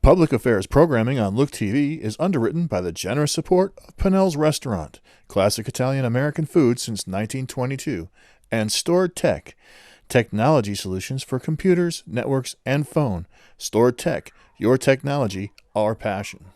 Public affairs programming on Look TV is underwritten by the generous support of Pinnell's Restaurant, classic Italian American food since 1922, and Stored Tech, technology solutions for computers, networks, and phone. Stored Tech, your technology, our passion.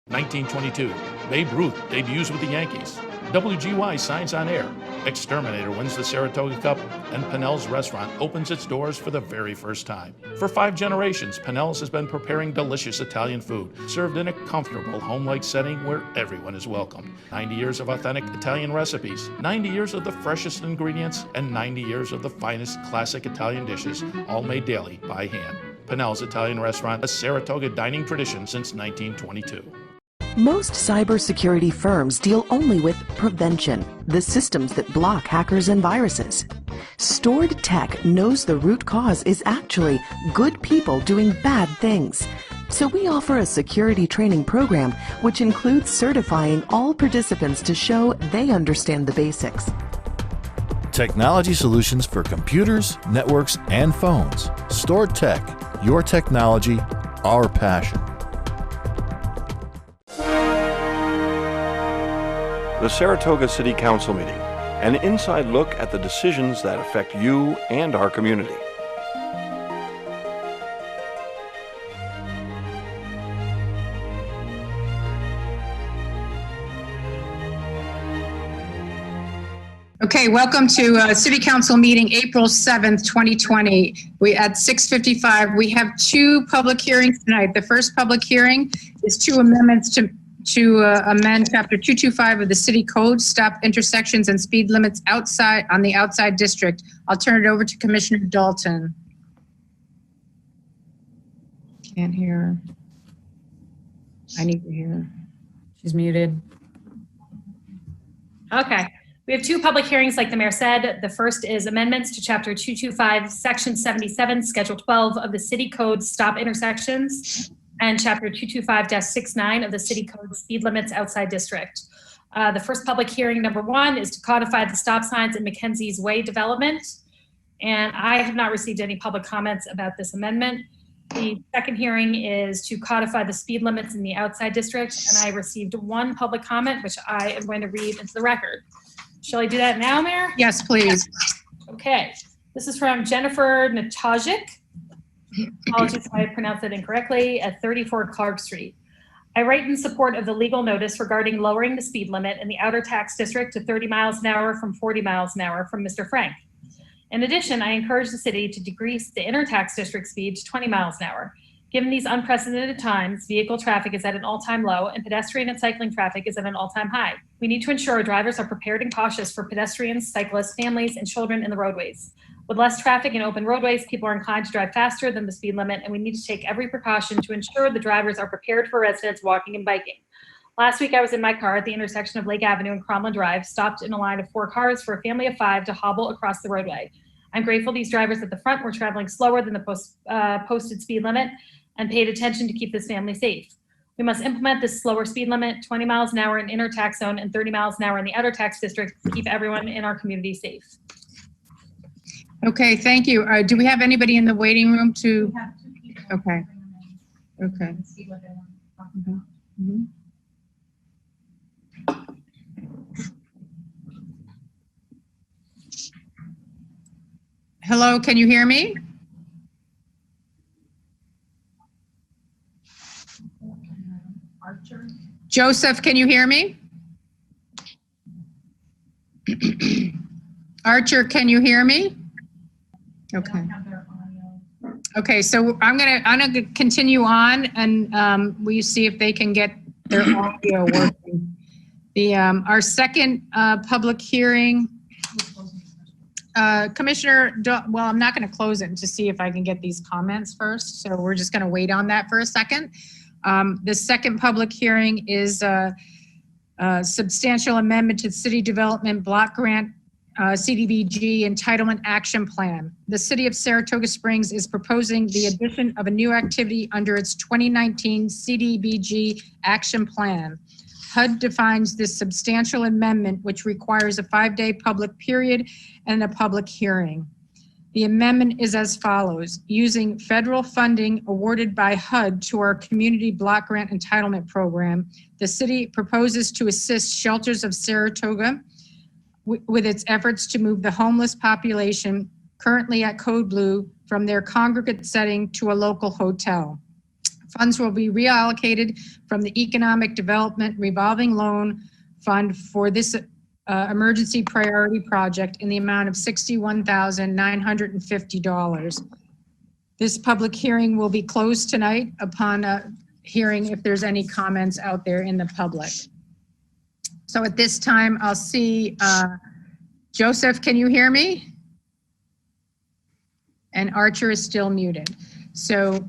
1922, Babe Ruth debuts with the Yankees. WGY signs on air. Exterminator wins the Saratoga Cup, and Pinnell's Restaurant opens its doors for the very first time. For 5 generations, Pinnell's has been preparing delicious Italian food, served in a comfortable, home-like setting where everyone is welcomed. 90 years of authentic Italian recipes, 90 years of the freshest ingredients, and 90 years of the finest classic Italian dishes, all made daily by hand. Pinnell's Italian Restaurant, a Saratoga dining tradition since 1922. Most cybersecurity firms deal only with prevention, the systems that block hackers and viruses. Stored Tech knows the root cause is actually good people doing bad things. So we offer a security training program which includes certifying all participants to show they understand the basics. Technology solutions for computers, networks, and phones. Stored Tech, your technology, our passion. The Saratoga City Council meeting, an inside look at the decisions that affect you and our community. Okay, welcome to City Council meeting April 7th, 2020. At 6:55, we have 2 public hearings tonight. The first public hearing is 2 amendments to amend Chapter 225 of the City Code, stop intersections and speed limits outside on the outside district. I'll turn it over to Commissioner Dalton. Can't hear. I need to hear. She's muted. Okay. We have 2 public hearings, like the mayor said. The first is amendments to Chapter 225, Section 77, Schedule 12 of the City Code, stop intersections, and Chapter 225-69 of the City Code, speed limits outside district. The first public hearing, number 1, is to codify the stop signs in Mackenzie's Way development. And I have not received any public comments about this amendment. The second hearing is to codify the speed limits in the outside district. And I received 1 public comment, which I am going to read into the record. Shall I do that now, Mayor? Yes, please. Okay. This is from Jennifer Natajic. Apologies if I pronounced that incorrectly, at 34 Clark Street. I write in support of the legal notice regarding lowering the speed limit in the outer tax district to 30 miles an hour from 40 miles an hour from Mr. Frank. In addition, I encourage the city to decrease the inner tax district speed to 20 miles an hour. Given these unprecedented times, vehicle traffic is at an all-time low and pedestrian and cycling traffic is at an all-time high. We need to ensure drivers are prepared and cautious for pedestrians, cyclists, families, and children in the roadways. With less traffic and open roadways, people are inclined to drive faster than the speed limit, and we need to take every precaution to ensure the drivers are prepared for residents walking and biking. Last week, I was in my car at the intersection of Lake Avenue and Cromlin Drive, stopped in a line of 4 cars for a family of 5 to hobble across the roadway. I'm grateful these drivers at the front were traveling slower than the posted speed limit and paid attention to keep this family safe. We must implement this slower speed limit, 20 miles an hour in inner tax zone and 30 miles an hour in the outer tax district, to keep everyone in our community safe. Okay, thank you. Do we have anybody in the waiting room to? Okay. Okay. Mm-hmm. Hello, can you hear me? Joseph, can you hear me? Archer, can you hear me? Okay. Okay, so I'm gonna continue on, and we see if they can get their audio working. Our second public hearing, Commissioner, well, I'm not going to close it to see if I can get these comments first, so we're just going to wait on that for a second. The second public hearing is a substantial amendment to the City Development Block Grant CDBG Entitlement Action Plan. The City of Saratoga Springs is proposing the addition of a new activity under its 2019 CDBG Action Plan. HUD defines this substantial amendment, which requires a 5-day public period and a public hearing. The amendment is as follows. Using federal funding awarded by HUD to our Community Block Grant Entitlement Program, the city proposes to assist Shelters of Saratoga with its efforts to move the homeless population currently at Code Blue from their congregate setting to a local hotel. Funds will be reallocated from the Economic Development Revolving Loan Fund for this emergency priority project in the amount of $61,950. This public hearing will be closed tonight upon hearing if there's any comments out there in the public. So at this time, I'll see, Joseph, can you hear me? And Archer is still muted. So,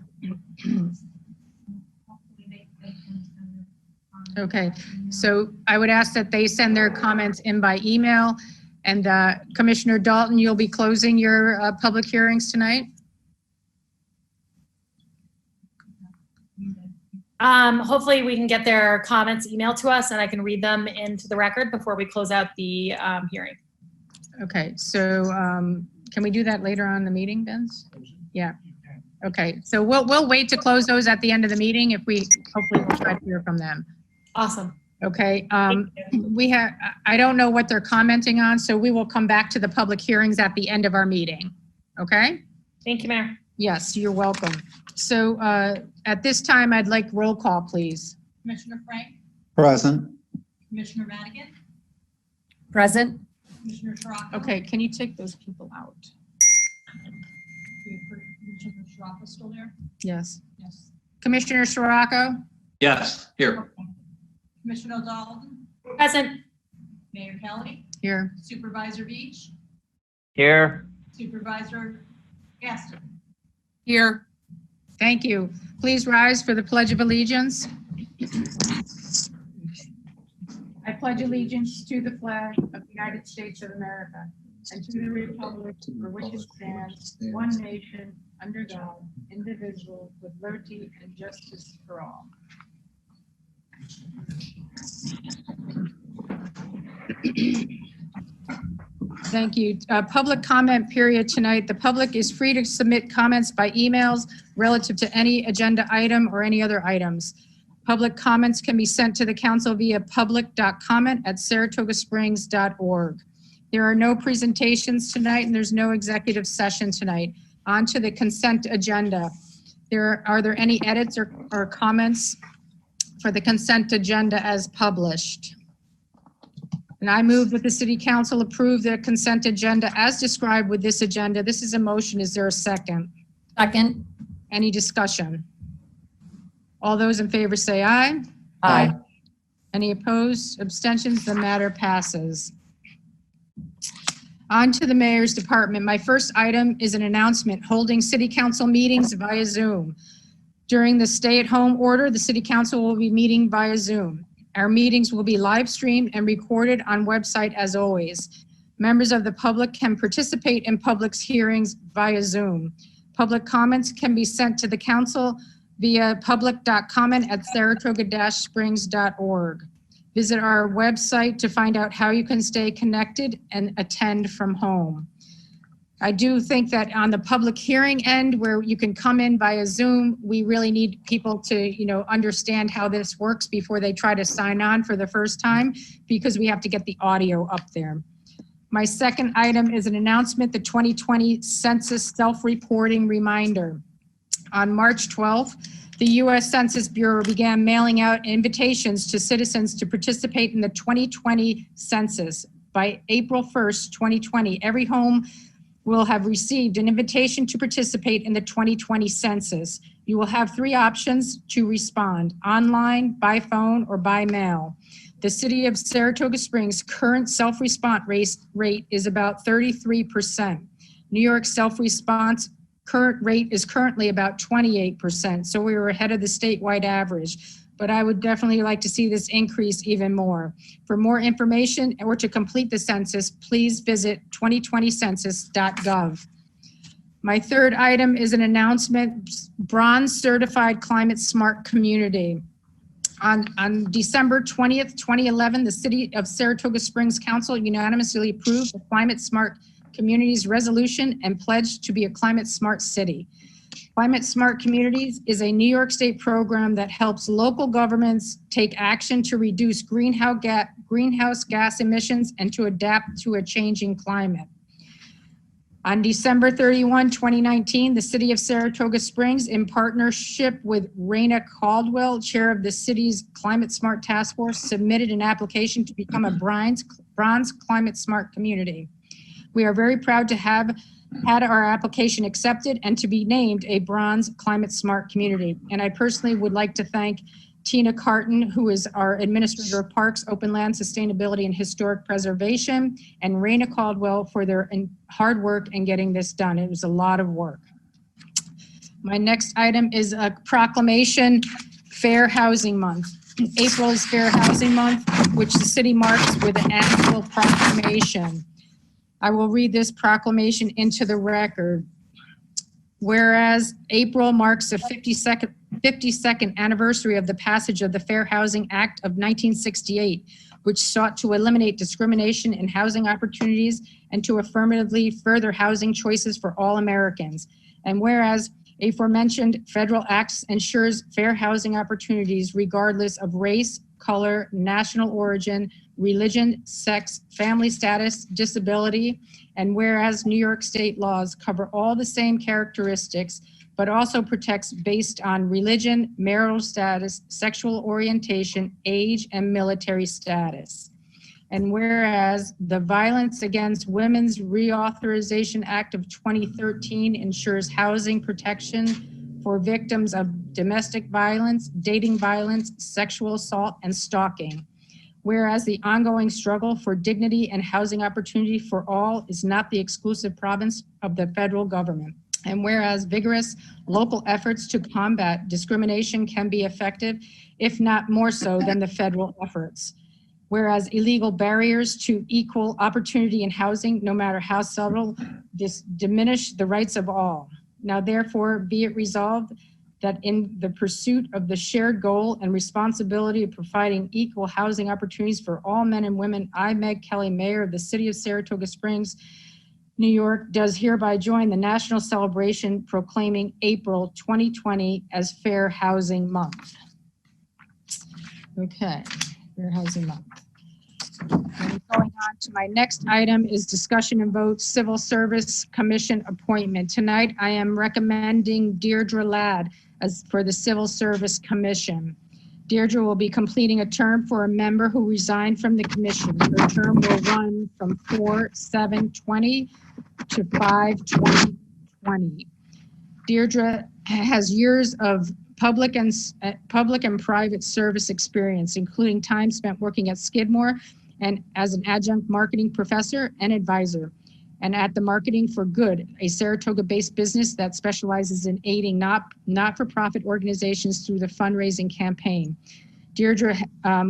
okay, so I would ask that they send their comments in by email. And Commissioner Dalton, you'll be closing your public hearings tonight? Hopefully we can get their comments emailed to us and I can read them into the record before we close out the hearing. Okay, so can we do that later on in the meeting, Vince? Yeah. Okay, so we'll wait to close those at the end of the meeting if we, hopefully we'll try to hear from them. Awesome. Okay, I don't know what they're commenting on, so we will come back to the public hearings at the end of our meeting. Okay? Thank you, Mayor. Yes, you're welcome. So at this time, I'd like roll call, please. Commissioner Frank, Present. Commissioner Madigan, Present. Commissioner Saratoga. Okay, can you take those people out? Commissioner Saratoga still there? Yes. Yes. Commissioner Sirocco? Yes, here. Commissioner Dalton, Present. Mayor Kelly, Here. Supervisor Beach, Here. Supervisor Gaston. Here. Thank you. Please rise for the Pledge of Allegiance. I pledge allegiance to the flag of the United States of America and to the republic for which it stands, one nation, under God, indivisible, with liberty and justice for all. Thank you. Public comment period tonight. The public is free to submit comments by emails relative to any agenda item or any other items. Public comments can be sent to the council via public.comment@saratogasprings.org. There are no presentations tonight and there's no executive session tonight. On to the consent agenda. Are there any edits or comments for the consent agenda as published? And I move that the city council approve the consent agenda as described with this agenda. This is a motion. Is there a second? Second. Any discussion? All those in favor say aye. Aye. Any opposed? Abstentions? The matter passes. On to the mayor's department. My first item is an announcement holding city council meetings via Zoom. During the stay-at-home order, the city council will be meeting via Zoom. Our meetings will be live streamed and recorded on website as always. Members of the public can participate in public hearings via Zoom. Public comments can be sent to the council via public.comment@saratoga-springs.org. Visit our website to find out how you can stay connected and attend from home. I do think that on the public hearing end where you can come in via Zoom, we really need people to, understand how this works before they try to sign on for the first time, because we have to get the audio up there. My second item is an announcement, the 2020 Census Self-Reporting Reminder. On March 12th, the U.S. Census Bureau began mailing out invitations to citizens to participate in the 2020 census. By April 1st, 2020, every home will have received an invitation to participate in the 2020 census. You will have three options to respond: online, by phone, or by mail. The city of Saratoga Springs' current self-response rate is about 33%. New York's self-response current rate is currently about 28%, so we were ahead of the statewide average. But I would definitely like to see this increase even more. For more information or to complete the census, please visit 2020census.gov. My third item is an announcement, Bronze Certified Climate Smart Community. On December 20th, 2011, the City of Saratoga Springs Council unanimously approved the Climate Smart Communities resolution and pledge to be a climate smart city. Climate Smart Communities is a New York State program that helps local governments take action to reduce greenhouse gas emissions and to adapt to a changing climate. On December 31, 2019, the City of Saratoga Springs, in partnership with Raina Caldwell, chair of the city's Climate Smart Task Force, submitted an application to become a bronze Climate Smart community. We are very proud to have had our application accepted and to be named a bronze Climate Smart community. And I personally would like to thank Tina Carton, who is our Administrator of Parks, Open Land, Sustainability, and Historic Preservation, and Raina Caldwell for their hard work in getting this done. It was a lot of work. My next item is a proclamation, Fair Housing Month. April is Fair Housing Month, which the city marks with an annual proclamation. I will read this proclamation into the record. Whereas April marks the 52nd anniversary of the passage of the Fair Housing Act of 1968, which sought to eliminate discrimination in housing opportunities and to affirmatively further housing choices for all Americans. And whereas aforementioned federal acts ensures fair housing opportunities regardless of race, color, national origin, religion, sex, family status, disability, and whereas New York State laws cover all the same characteristics, but also protects based on religion, marital status, sexual orientation, age, and military status. And whereas the Violence Against Women's Reauthorization Act of 2013 ensures housing protection for victims of domestic violence, dating violence, sexual assault, and stalking. Whereas the ongoing struggle for dignity and housing opportunity for all is not the exclusive province of the federal government. And whereas vigorous local efforts to combat discrimination can be effective, if not more so than the federal efforts. Whereas illegal barriers to equal opportunity in housing, no matter how subtle, diminish the rights of all. Now therefore be it resolved that in the pursuit of the shared goal and responsibility of providing equal housing opportunities for all men and women, I, Meg Kelly, Mayor of the City of Saratoga Springs, New York, does hereby join the national celebration proclaiming April 2020 as Fair Housing Month. Okay, Fair Housing Month. And going on to my next item is discussion and vote Civil Service Commission appointment. Tonight, I am recommending Deirdre Ladd as for the Civil Service Commission. Deirdre will be completing a term for a member who resigned from the commission. Her term will run from 4/7/20 to 5/2020. Deirdre has years of public and private service experience, including time spent working at Skidmore and as an adjunct marketing professor and advisor, and at the Marketing for Good, a Saratoga-based business that specializes in aiding not-for-profit organizations through the fundraising campaign. Deirdre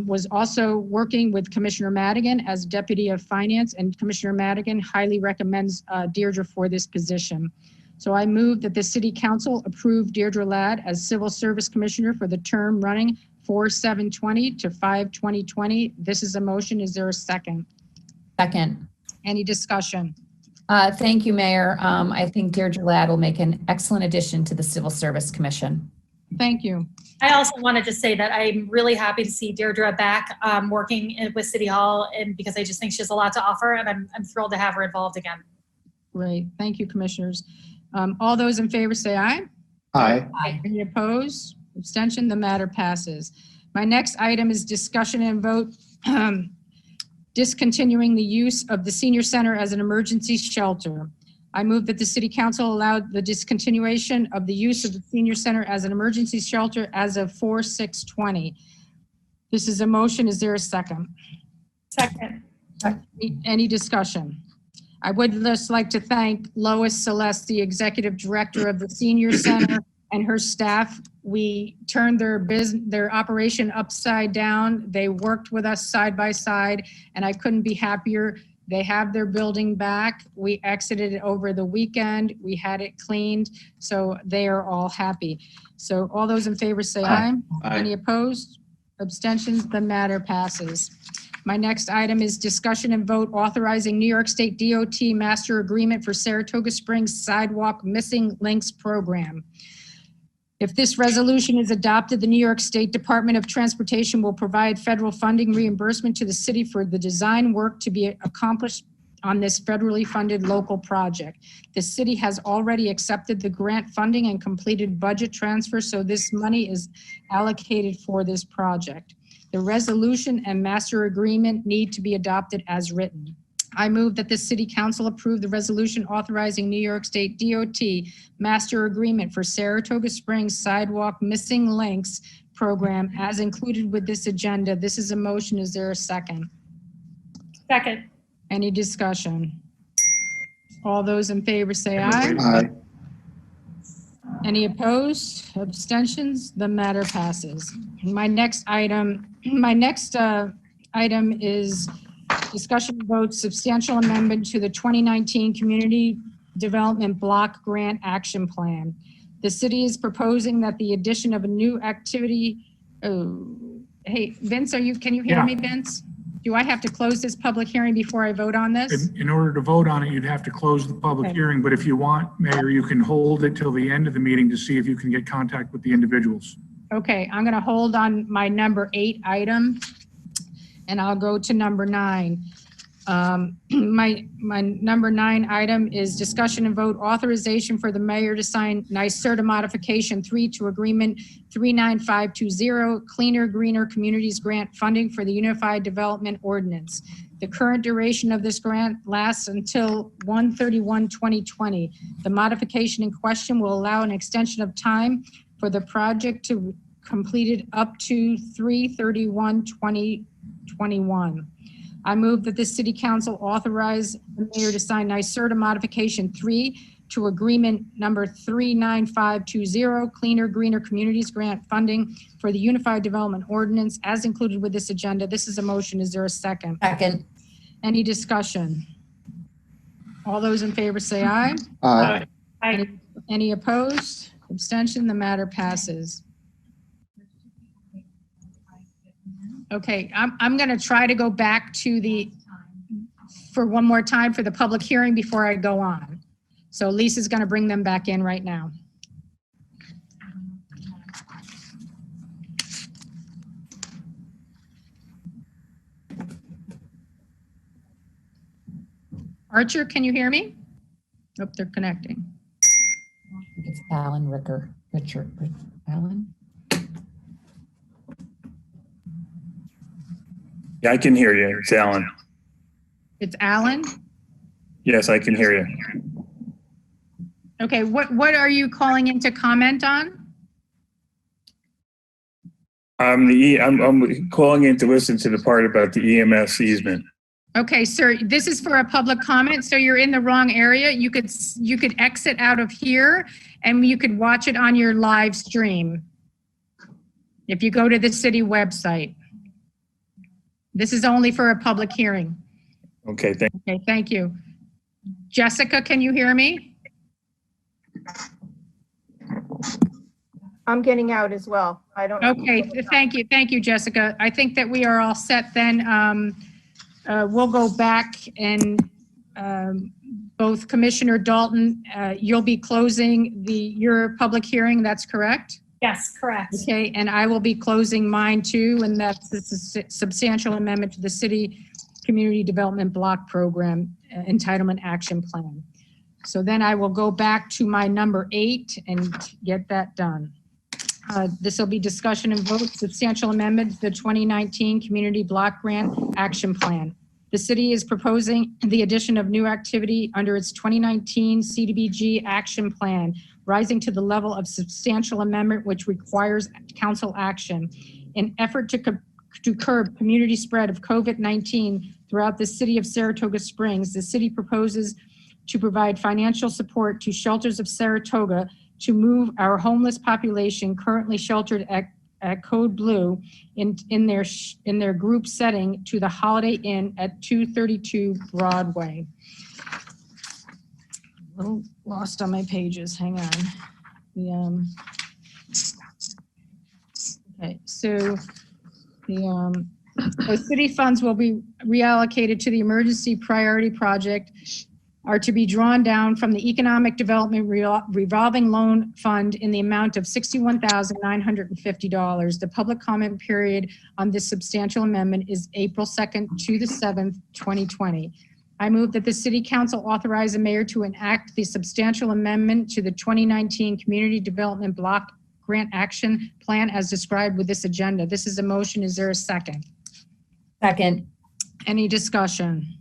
was also working with Commissioner Madigan as Deputy of Finance, and Commissioner Madigan highly recommends Deirdre for this position. So I move that the City Council approve Deirdre Ladd as Civil Service Commissioner for the term running 4/7/20 to 5/2020. This is a motion. Is there a second? Second. Any discussion? Thank you, Mayor. I think Deirdre Ladd will make an excellent addition to the Civil Service Commission. Thank you. I also wanted to say that I'm really happy to see Deirdre back working with City Hall, and because I just think she has a lot to offer, and I'm thrilled to have her involved again. Great. Thank you, commissioners. All those in favor say aye. Aye. Aye. Any opposed? Abstention? The matter passes. My next item is discussion and vote discontinuing the use of the senior center as an emergency shelter. I move that the City Council allow the discontinuation of the use of the senior center as an emergency shelter as of 4/6/20. This is a motion. Is there a second? Second. Any discussion? I would just like to thank Lois Celeste, the Executive Director of the Senior Center, and her staff. We turned their operation upside down. They worked with us side by side, and I couldn't be happier. They have their building back. We exited it over the weekend. We had it cleaned, so they are all happy. So all those in favor say aye. Aye. Any opposed? Abstentions? The matter passes. My next item is discussion and vote authorizing New York State DOT master agreement for Saratoga Springs Sidewalk Missing Links Program. If this resolution is adopted, the New York State Department of Transportation will provide federal funding reimbursement to the city for the design work to be accomplished on this federally funded local project. The city has already accepted the grant funding and completed budget transfer, so this money is allocated for this project. The resolution and master agreement need to be adopted as written. I move that the City Council approve the resolution authorizing New York State DOT master agreement for Saratoga Springs Sidewalk Missing Links Program as included with this agenda. This is a motion. Is there a second? Second. Any discussion? All those in favor say aye. Aye. Any opposed? Abstentions? The matter passes. My next item is discussion vote substantial amendment to the 2019 Community Development Block Grant Action Plan. The city is proposing that the addition of a new activity. Oh, hey, Vince, can you hear me, Vince? Do I have to close this public hearing before I vote on this? In order to vote on it, you'd have to close the public hearing, but if you want, Mayor, you can hold it till the end of the meeting to see if you can get contact with the individuals. Okay, I'm gonna hold on my number 8 item, and I'll go to number 9. My number 9 item is discussion and vote authorization for the mayor to sign NYSERDA modification 3 to agreement 39520 Cleaner Greener Communities Grant funding for the Unified Development Ordinance. The current duration of this grant lasts until 1/31/2020. The modification in question will allow an extension of time for the project to completed up to 3/31/2021. I move that the City Council authorize the mayor to sign NYSERDA modification 3 to agreement number 39520 Cleaner Greener Communities Grant funding for the Unified Development Ordinance as included with this agenda. This is a motion. Is there a second? Second. Any discussion? All those in favor say aye. Aye. Aye. Any opposed? Abstention? The matter passes. Okay, I'm going to try to go back to for one more time for the public hearing before I go on. So Lisa's going to bring them back in right now. Archer, can you hear me? Oh, they're connecting. It's Alan Ricker. Richard. Alan? Yeah, I can hear you. It's Alan. It's Alan? Yes, I can hear you. Okay, what are you calling in to comment on? I'm calling in to listen to the part about the EMS easement. Okay, sir, this is for a public comment, so you're in the wrong area. You could exit out of here and you could watch it on your live stream. If you go to the city website. This is only for a public hearing. Okay, Okay, thank you. Jessica, can you hear me? I'm getting out as well. I don't. Okay, thank you, Jessica. I think that we are all set then. We'll go back and both Commissioner Dalton, you'll be closing your public hearing, that's correct? Yes, correct. Okay, and I will be closing mine too, and that's a substantial amendment to the City Community Development Block Program Entitlement Action Plan. So then I will go back to my number 8 and get that done. This will be discussion and vote, substantial amendment to the 2019 Community Block Grant Action Plan. The city is proposing the addition of new activity under its 2019 CDBG Action Plan, rising to the level of substantial amendment, which requires council action. In effort to curb community spread of COVID-19 throughout the city of Saratoga Springs, the city proposes to provide financial support to shelters of Saratoga to move our homeless population currently sheltered at Code Blue in their group setting to the Holiday Inn at 232 Broadway. A little lost on my pages, hang on. Okay, so the So city funds will be reallocated to the emergency priority project are to be drawn down from the Economic Development Revolving Loan Fund in the amount of $61,950. The public comment period on this substantial amendment is April 2nd to the 7th, 2020. I move that the City Council authorize the mayor to enact the substantial amendment to the 2019 Community Development Block Grant Action Plan as described with this agenda. This is a motion. Is there a second? Second. Any discussion?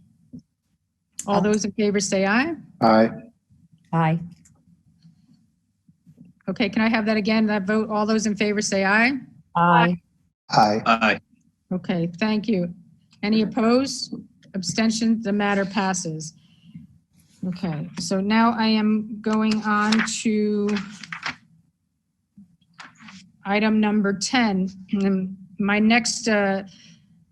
All those in favor say aye. Aye. Aye. Okay, can I have that again? That vote, all those in favor say aye. Aye. Aye. Aye. Okay, thank you. Any opposed? Abstentions? The matter passes. Okay, so now I am going on to item number 10. My next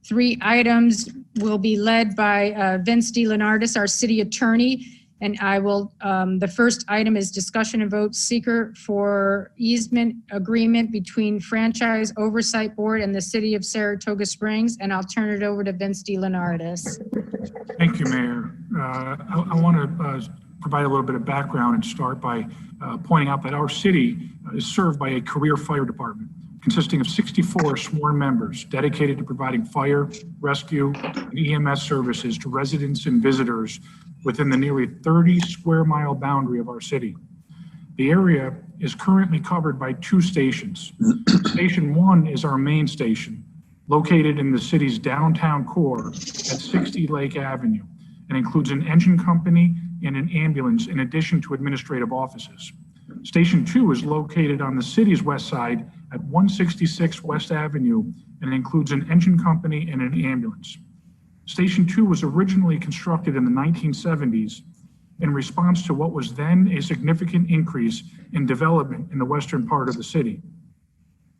three items will be led by Vince DeLeonardis, our city attorney. And I will, the first item is discussion and vote seeker for easement agreement between Franchise Oversight Board and the city of Saratoga Springs. And I'll turn it over to Vince DeLeonardis. Thank you, Mayor. I want to provide a little bit of background and start by pointing out that our city is served by a career fire department consisting of 64 sworn members dedicated to providing fire, rescue, and EMS services to residents and visitors within the nearly 30 square mile boundary of our city. The area is currently covered by 2 stations. Station 1 is our main station, located in the city's downtown core at 60 Lake Avenue, and includes an engine company and an ambulance in addition to administrative offices. Station 2 is located on the city's west side at 166 West Avenue and includes an engine company and an ambulance. Station 2 was originally constructed in the 1970s in response to what was then a significant increase in development in the western part of the city.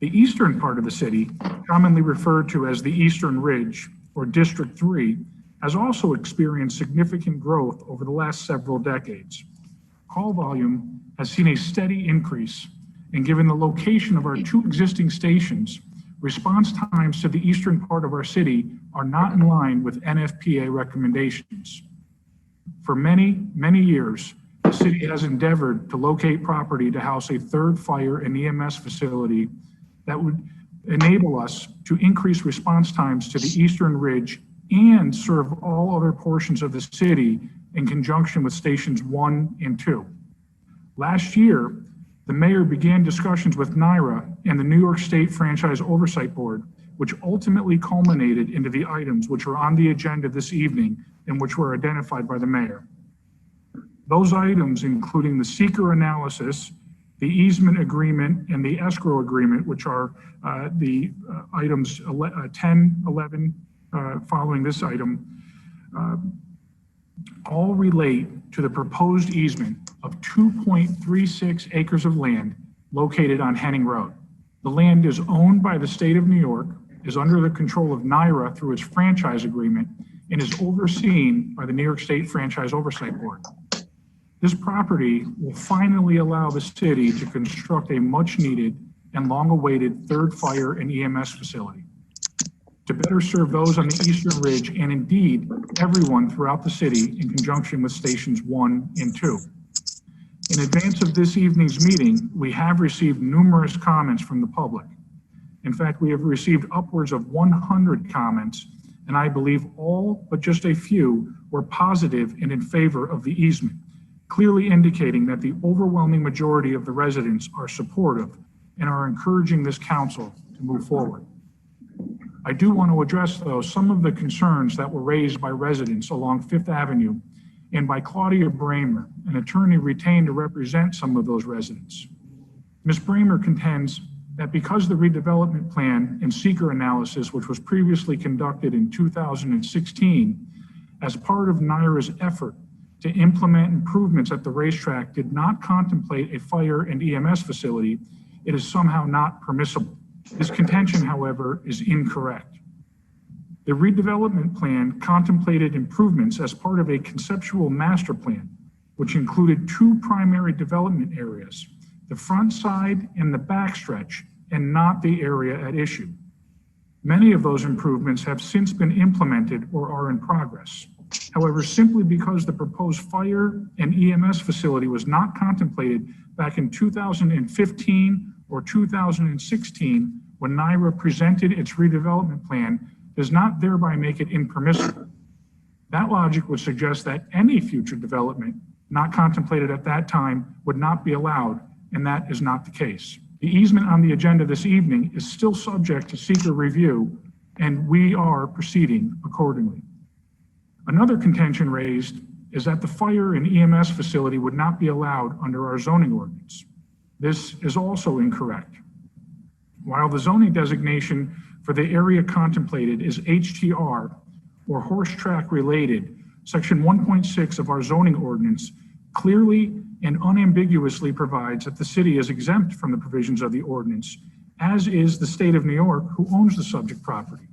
The eastern part of the city, commonly referred to as the Eastern Ridge or District 3, has also experienced significant growth over the last several decades. Call volume has seen a steady increase, and given the location of our 2 existing stations, response times to the eastern part of our city are not in line with NFPA recommendations. For many, many years, the city has endeavored to locate property to house a 3rd fire and EMS facility that would enable us to increase response times to the Eastern Ridge and serve all other portions of the city in conjunction with stations 1 and 2. Last year, the mayor began discussions with NYRA and the New York State Franchise Oversight Board, which ultimately culminated into the items which are on the agenda this evening and which were identified by the mayor. Those items, including the seeker analysis, the easement agreement, and the escrow agreement, which are the items 10, 11, following this item, all relate to the proposed easement of 2.36 acres of land located on Henning Road. The land is owned by the state of New York, is under the control of NYRA through its franchise agreement, and is overseen by the New York State Franchise Oversight Board. This property will finally allow the city to construct a much needed and long-awaited 3rd fire and EMS facility to better serve those on the Eastern Ridge and indeed everyone throughout the city in conjunction with stations 1 and 2. In advance of this evening's meeting, we have received numerous comments from the public. In fact, we have received upwards of 100 comments, and I believe all but just a few were positive and in favor of the easement, clearly indicating that the overwhelming majority of the residents are supportive and are encouraging this council to move forward. I do want to address, though, some of the concerns that were raised by residents along 5th Avenue and by Claudia Bramer, an attorney retained to represent some of those residents. Ms. Bramer contends that because the redevelopment plan and seeker analysis, which was previously conducted in 2016 as part of NYRA's effort to implement improvements at the racetrack, did not contemplate a fire and EMS facility, it is somehow not permissible. This contention, however, is incorrect. The redevelopment plan contemplated improvements as part of a conceptual master plan, which included 2 primary development areas, the front side and the back stretch, and not the area at issue. Many of those improvements have since been implemented or are in progress. However, simply because the proposed fire and EMS facility was not contemplated back in 2015 or 2016 when NIRA presented its redevelopment plan does not thereby make it impermissible. That logic would suggest that any future development not contemplated at that time would not be allowed, and that is not the case. The easement on the agenda this evening is still subject to seeker review, and we are proceeding accordingly. Another contention raised is that the fire and EMS facility would not be allowed under our zoning ordinance. This is also incorrect. While the zoning designation for the area contemplated is HTR, or horse track related, section 1.6 of our zoning ordinance clearly and unambiguously provides that the city is exempt from the provisions of the ordinance, as is the state of New York, who owns the subject property.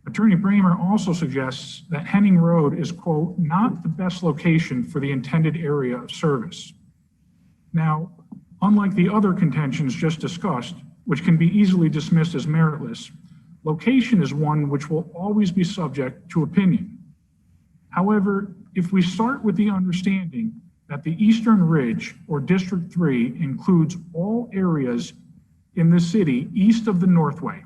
Attorney Bramer also suggests that Henning Road is, quote, not the best location for the intended area of service. Now, unlike the other contentions just discussed, which can be easily dismissed as meritless, location is one which will always be subject to opinion. However, if we start with the understanding that the Eastern Ridge, or District 3, includes all areas in the city east of the Northway,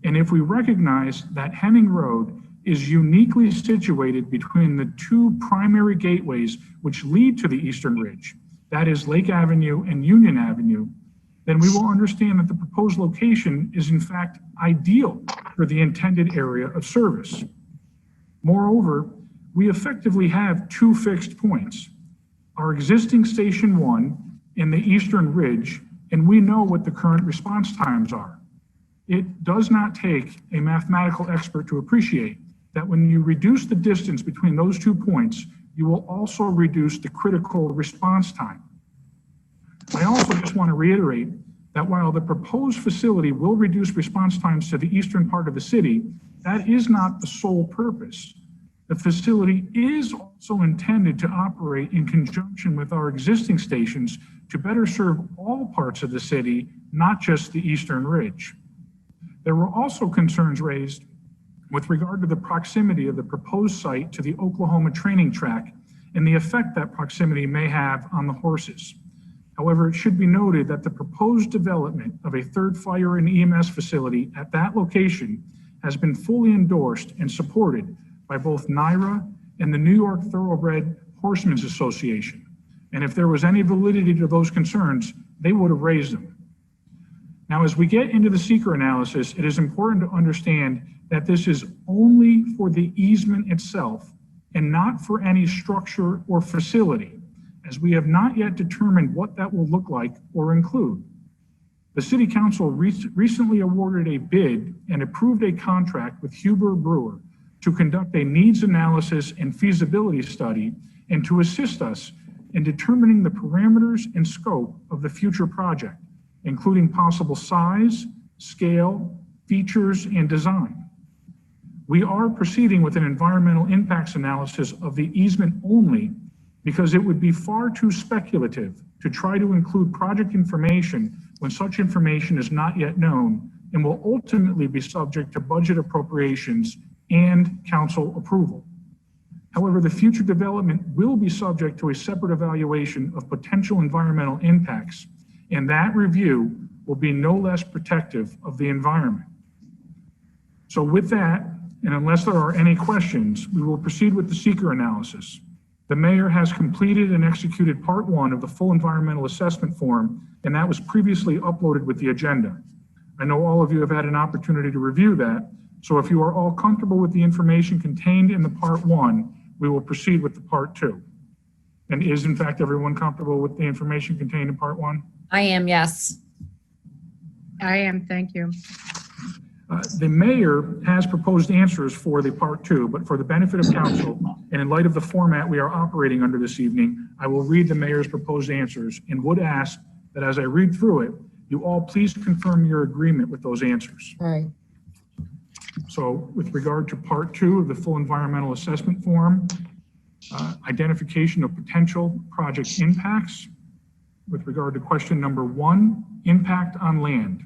and if we recognize that Henning Road is uniquely situated between the two primary gateways which lead to the Eastern Ridge, that is Lake Avenue and Union Avenue, then we will understand that the proposed location is in fact ideal for the intended area of service. Moreover, we effectively have two fixed points: our existing Station 1 in the Eastern Ridge, and we know what the current response times are. It does not take a mathematical expert to appreciate that when you reduce the distance between those 2 points, you will also reduce the critical response time. I also just want to reiterate that while the proposed facility will reduce response times to the eastern part of the city, that is not the sole purpose. The facility is also intended to operate in conjunction with our existing stations to better serve all parts of the city, not just the Eastern Ridge. There were also concerns raised with regard to the proximity of the proposed site to the Oklahoma training track and the effect that proximity may have on the horses. However, it should be noted that the proposed development of a third fire and EMS facility at that location has been fully endorsed and supported by both NIRA and the New York Thoroughbred Horsemen's Association. And if there was any validity to those concerns, they would have raised them. Now, as we get into the seeker analysis, it is important to understand that this is only for the easement itself and not for any structure or facility, as we have not yet determined what that will look like or include. The City Council recently awarded a bid and approved a contract with Huber Brewer to conduct a needs analysis and feasibility study and to assist us in determining the parameters and scope of the future project, including possible size, scale, features, and design. We are proceeding with an environmental impacts analysis of the easement only because it would be far too speculative to try to include project information when such information is not yet known and will ultimately be subject to budget appropriations and council approval. However, the future development will be subject to a separate evaluation of potential environmental impacts, and that review will be no less protective of the environment. So with that, and unless there are any questions, we will proceed with the seeker analysis. The mayor has completed and executed part 1 of the full environmental assessment form, and that was previously uploaded with the agenda. I know all of you have had an opportunity to review that, so if you are all comfortable with the information contained in the part 1, we will proceed with the part 2. And is in fact everyone comfortable with the information contained in part 1? I am, yes. I am, thank you. The mayor has proposed answers for the part 2, but for the benefit of council and in light of the format we are operating under this evening, I will read the mayor's proposed answers and would ask that as I read through it, you all please confirm your agreement with those answers. All right. So with regard to part 2 of the full environmental assessment form, identification of potential project impacts. With regard to question number 1, impact on land.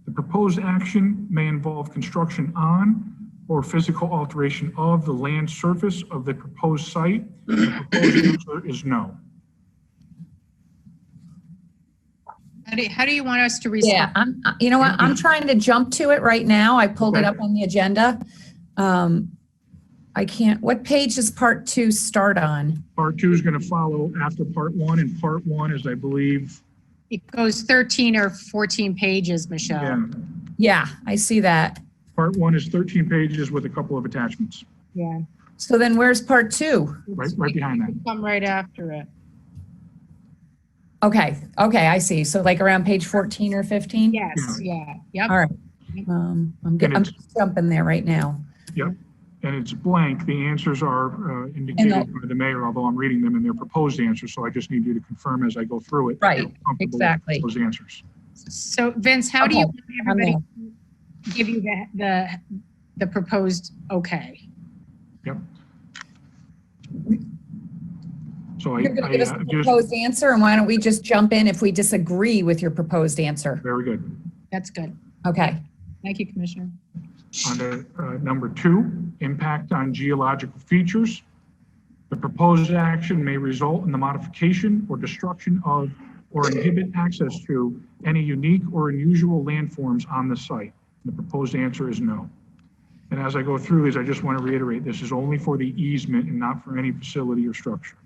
The proposed action may involve construction on or physical alteration of the land surface of the proposed site. The proposed answer is no. How do you want us to respond? Yeah, you know what? I'm trying to jump to it right now. I pulled it up on the agenda. I can't, what page does part 2 start on? Part 2 is going to follow after part 1, and part 1 is, I believe. It goes 13 or 14 pages, Michelle. Yeah, I see that. Part 1 is 13 pages with a couple of attachments. Yeah. So then where's part 2? Right behind that. Come right after it. Okay, I see. So like around page 14 or 15? Yes, yeah, yep. All right. I'm just jumping there right now. Yep. And it's blank. The answers are indicated by the mayor, although I'm reading them in their proposed answers. So I just need you to confirm as I go through it. Right, exactly. Those answers. So Vince, how do you want everybody to give you the proposed okay? Yep. So You're going to give us the proposed answer, and why don't we just jump in if we disagree with your proposed answer? Very good. That's good. Okay. Thank you, Commissioner. On to number 2, impact on geological features. The proposed action may result in the modification or destruction of or inhibit access to any unique or unusual landforms on the site. The proposed answer is no. And as I go through these, I just want to reiterate, this is only for the easement and not for any facility or structure.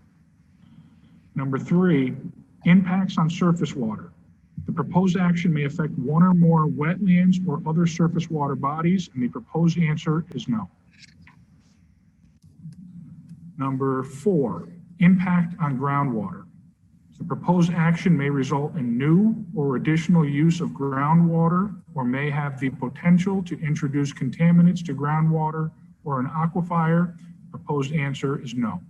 Number 3, impacts on surface water. The proposed action may affect one or more wetlands or other surface water bodies, and the proposed answer is no. Number 4, impact on groundwater. The proposed action may result in new or additional use of groundwater or may have the potential to introduce contaminants to groundwater or an aquifer. Proposed answer is no.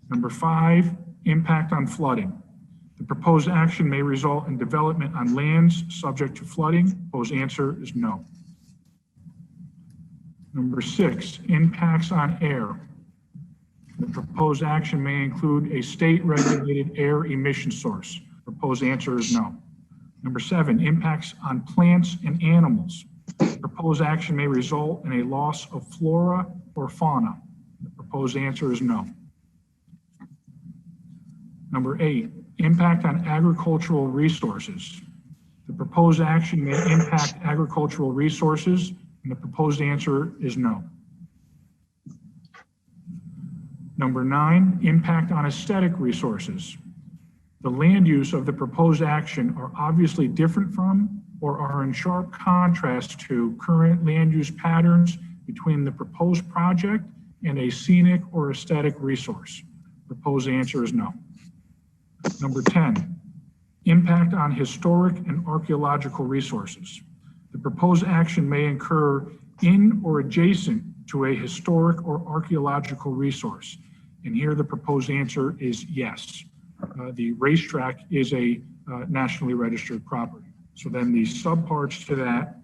Number 5, impact on flooding. The proposed action may result in development on lands subject to flooding. Proposed answer is no. Number 6, impacts on air. The proposed action may include a state-regulated air emission source. Proposed answer is no. Number 7, impacts on plants and animals. The proposed action may result in a loss of flora or fauna. The proposed answer is no. Number 8, impact on agricultural resources. The proposed action may impact agricultural resources, and the proposed answer is no. Number 9, impact on aesthetic resources. The land use of the proposed action are obviously different from or are in sharp contrast to current land use patterns between the proposed project and a scenic or aesthetic resource. Proposed answer is no. Number 10, impact on historic and archaeological resources. The proposed action may occur in or adjacent to a historic or archaeological resource. And here the proposed answer is yes. The racetrack is a nationally registered property. So then the subparts to that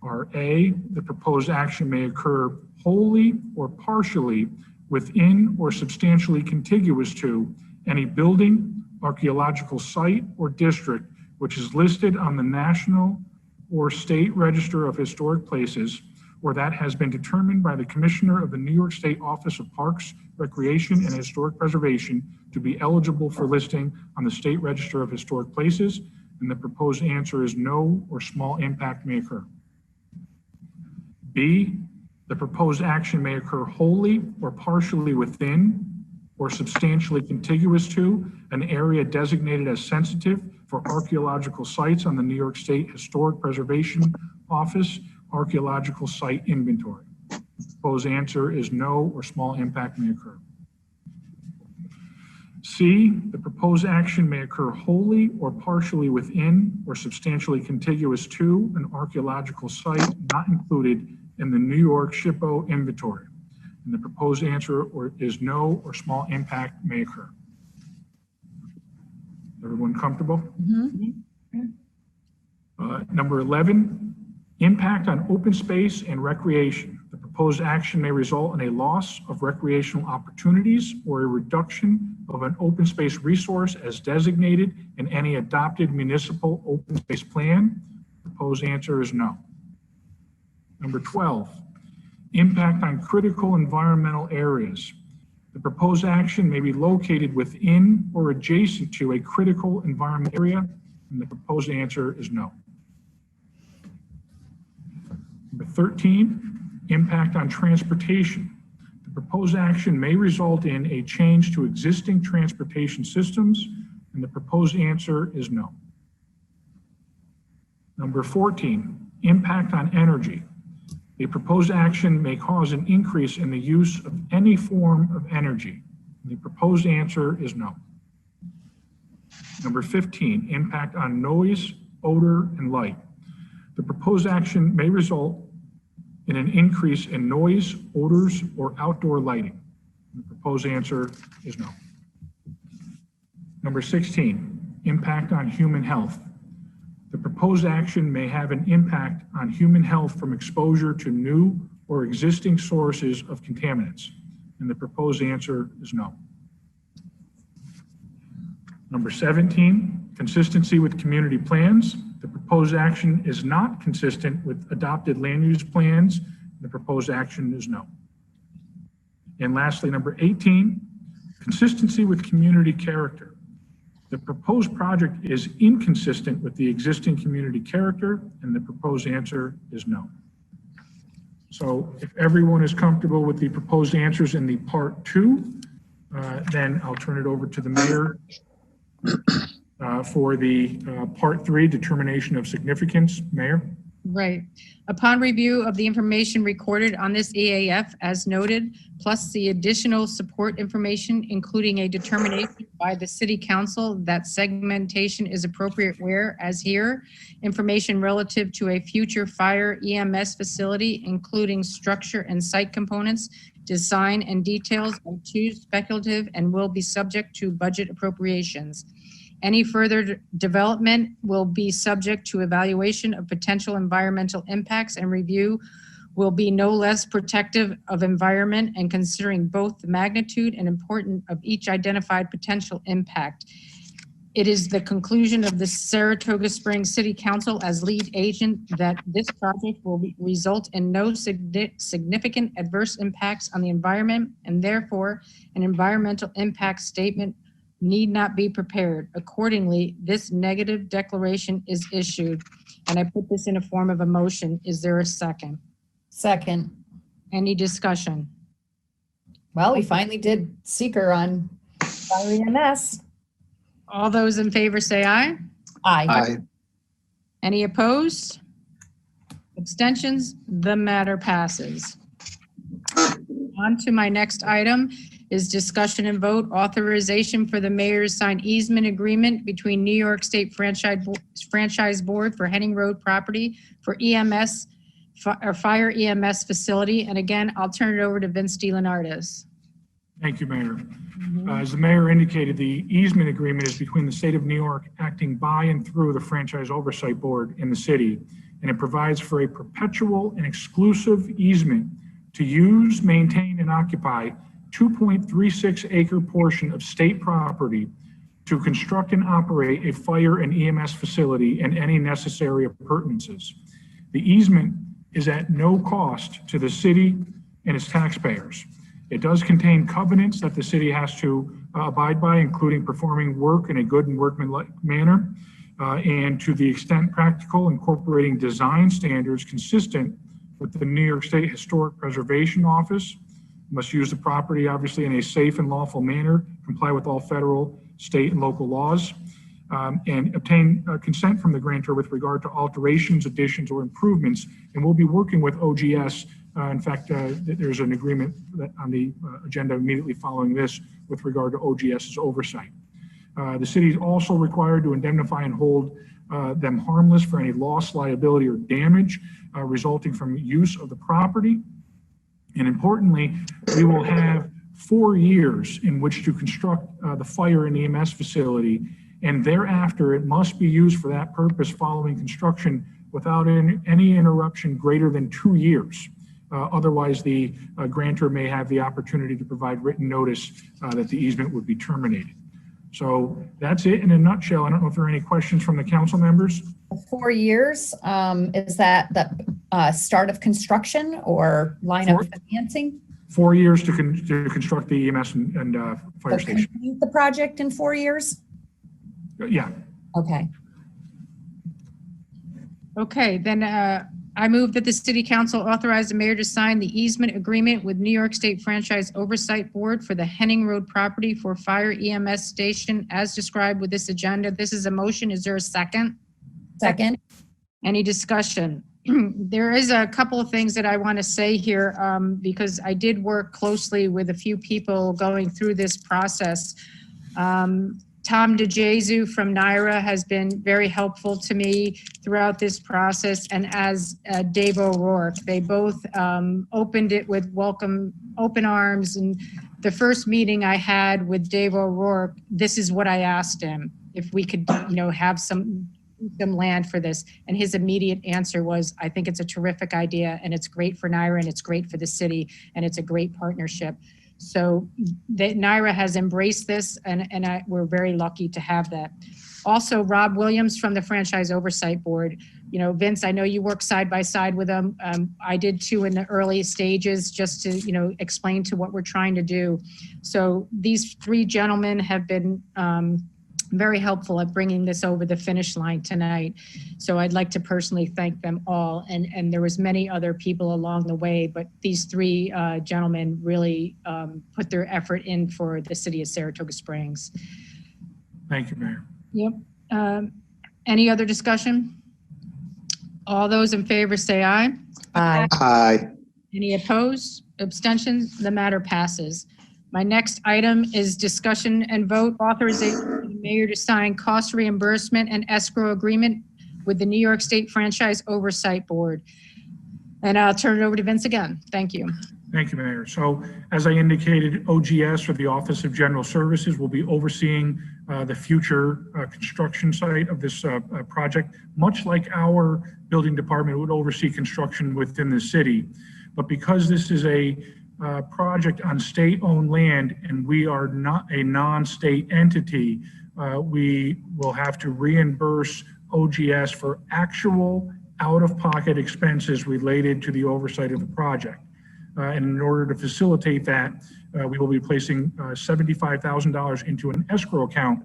are A, the proposed action may occur wholly or partially within or substantially contiguous to any building, archaeological site, or district which is listed on the National or State Register of Historic Places, or that has been determined by the Commissioner of the New York State Office of Parks, Recreation, and Historic Preservation to be eligible for listing on the State Register of Historic Places, and the proposed answer is no or small impact may occur. B, the proposed action may occur wholly or partially within or substantially contiguous to an area designated as sensitive for archaeological sites on the New York State Historic Preservation Office Archaeological Site Inventory. The proposed answer is no or small impact may occur. C, the proposed action may occur wholly or partially within or substantially contiguous to an archaeological site not included in the New York SHPO inventory. And the proposed answer is no or small impact may occur. Everyone comfortable? Mm-hmm. Number 11, impact on open space and recreation. The proposed action may result in a loss of recreational opportunities or a reduction of an open space resource as designated in any adopted municipal open space plan. proposed answer is no. Number 12, impact on critical environmental areas. The proposed action may be located within or adjacent to a critical environment area, and the proposed answer is no. Number 13, impact on transportation. The proposed action may result in a change to existing transportation systems, and the proposed answer is no. Number 14, impact on energy. A proposed action may cause an increase in the use of any form of energy. The proposed answer is no. Number 15, impact on noise, odor, and light. The proposed action may result in an increase in noise, odors, or outdoor lighting. The proposed answer is no. Number 16, impact on human health. The proposed action may have an impact on human health from exposure to new or existing sources of contaminants. And the proposed answer is no. Number 17, consistency with community plans. The proposed action is not consistent with adopted land use plans. The proposed action is no. And lastly, number 18, consistency with community character. The proposed project is inconsistent with the existing community character, and the proposed answer is no. So if everyone is comfortable with the proposed answers in the part 2, then I'll turn it over to the mayor for the part 3, determination of significance. Mayor? Right. Upon review of the information recorded on this EAF as noted, plus the additional support information, including a determination by the City Council that segmentation is appropriate where, as here, information relative to a future fire EMS facility, including structure and site components, design and details are too speculative and will be subject to budget appropriations. Any further development will be subject to evaluation of potential environmental impacts, and review will be no less protective of environment and considering both the magnitude and importance of each identified potential impact. It is the conclusion of the Saratoga Springs City Council as lead agent that this project will result in no significant adverse impacts on the environment, and therefore an environmental impact statement need not be prepared. Accordingly, this negative declaration is issued, and I put this in a form of a motion. Is there a second? Second. Any discussion? Well, we finally did seeker on fire EMS. All those in favor say aye. Aye. Any opposed? Abstentions? The matter passes. On to my next item is discussion and vote authorization for the mayor to sign easement agreement between New York State Franchise Board for Henning Road property for EMS or fire EMS facility. And again, I'll turn it over to Vince DeLeonardis. Thank you, Mayor. As the mayor indicated, the easement agreement is between the state of New York acting by and through the Franchise Oversight Board in the city, and it provides for a perpetual and exclusive easement to use, maintain, and occupy 2.36 acre portion of state property to construct and operate a fire and EMS facility and any necessary appurtenances. The easement is at no cost to the city and its taxpayers. It does contain covenants that the city has to abide by, including performing work in a good and workmanlike manner, and to the extent practical, incorporating design standards consistent with the New York State Historic Preservation Office. Must use the property, obviously, in a safe and lawful manner, comply with all federal, state, and local laws, and obtain consent from the grantor with regard to alterations, additions, or improvements. And we'll be working with OGS. In fact, there's an agreement that on the agenda immediately following this with regard to OGS's oversight. The city is also required to indemnify and hold them harmless for any loss, liability, or damage resulting from use of the property. And importantly, we will have 4 years in which to construct the fire and EMS facility, and thereafter it must be used for that purpose following construction without any interruption greater than 2 years. Otherwise, the grantor may have the opportunity to provide written notice that the easement would be terminated. So that's it in a nutshell. I don't know if there are any questions from the council members. 4 years, is that the start of construction or line of financing? 4 years to construct the EMS and fire So station. complete the project in 4 years? Yeah. Okay. Okay, then I move that the city council authorize the mayor to sign the easement agreement with New York State Franchise Oversight Board for the Henning Road property for fire EMS station as described with this agenda. This is a motion. Is there a second? Second. Any discussion? There is a couple of things that I want to say here because I did work closely with a few people going through this process. Tom DeJesu from NYRA has been very helpful to me throughout this process, and as Dave O'Rourke. They both opened it with open arms. And the first meeting I had with Dave O'Rourke, this is what I asked him, if we could, have some land for this. And his immediate answer was, I think it's a terrific idea, and it's great for NYRA, and it's great for the city, and it's a great partnership. So NYRA has embraced this, and we're very lucky to have that. Also, Rob Williams from the Franchise Oversight Board. Vince, I know you work side by side with them. I did too in the early stages, just to, explain to what we're trying to do. So these three gentlemen have been very helpful at bringing this over the finish line tonight. So I'd like to personally thank them all. And there was many other people along the way, but these three gentlemen really put their effort in for the city of Saratoga Springs. Thank you, Mayor. Yep. Any other discussion? All those in favor say aye. Aye. Aye. Any opposed? Abstentions? The matter passes. My next item is discussion and vote authorization for the mayor to sign cost reimbursement and escrow agreement with the New York State Franchise Oversight Board. And I'll turn it over to Vince again. Thank you. Thank you, Mayor. So as I indicated, OGS, or the Office of General Services, will be overseeing the future construction site of this project, much like our building department would oversee construction within the city. But because this is a project on state-owned land and we are not a non-state entity, we will have to reimburse OGS for actual out-of-pocket expenses related to the oversight of the project. And in order to facilitate that, we will be placing $75,000 into an escrow account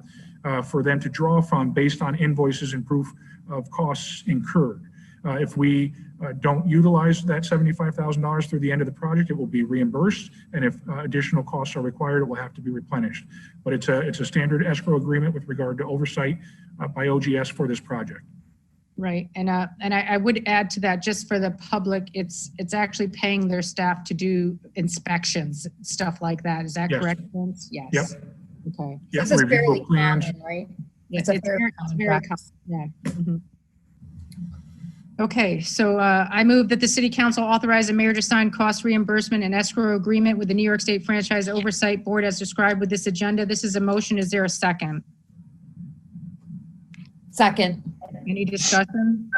for them to draw from based on invoices and proof of costs incurred. If we don't utilize that $75,000 through the end of the project, it will be reimbursed. And if additional costs are required, it will have to be replenished. But it's a standard escrow agreement with regard to oversight by OGS for this project. Right. And I would add to that, just for the public, it's actually paying their staff to do inspections, stuff like that. Is that correct, Vince? Yes. Yep. Okay. Yep. This is Review fairly of plans. common, right? It's a very common common. practice. Yeah. Mhm. Okay, so I move that the city council authorize the mayor to sign cost reimbursement and escrow agreement with the New York State Franchise Oversight Board as described with this agenda. This is a motion. Is there a second? Second. Any discussion?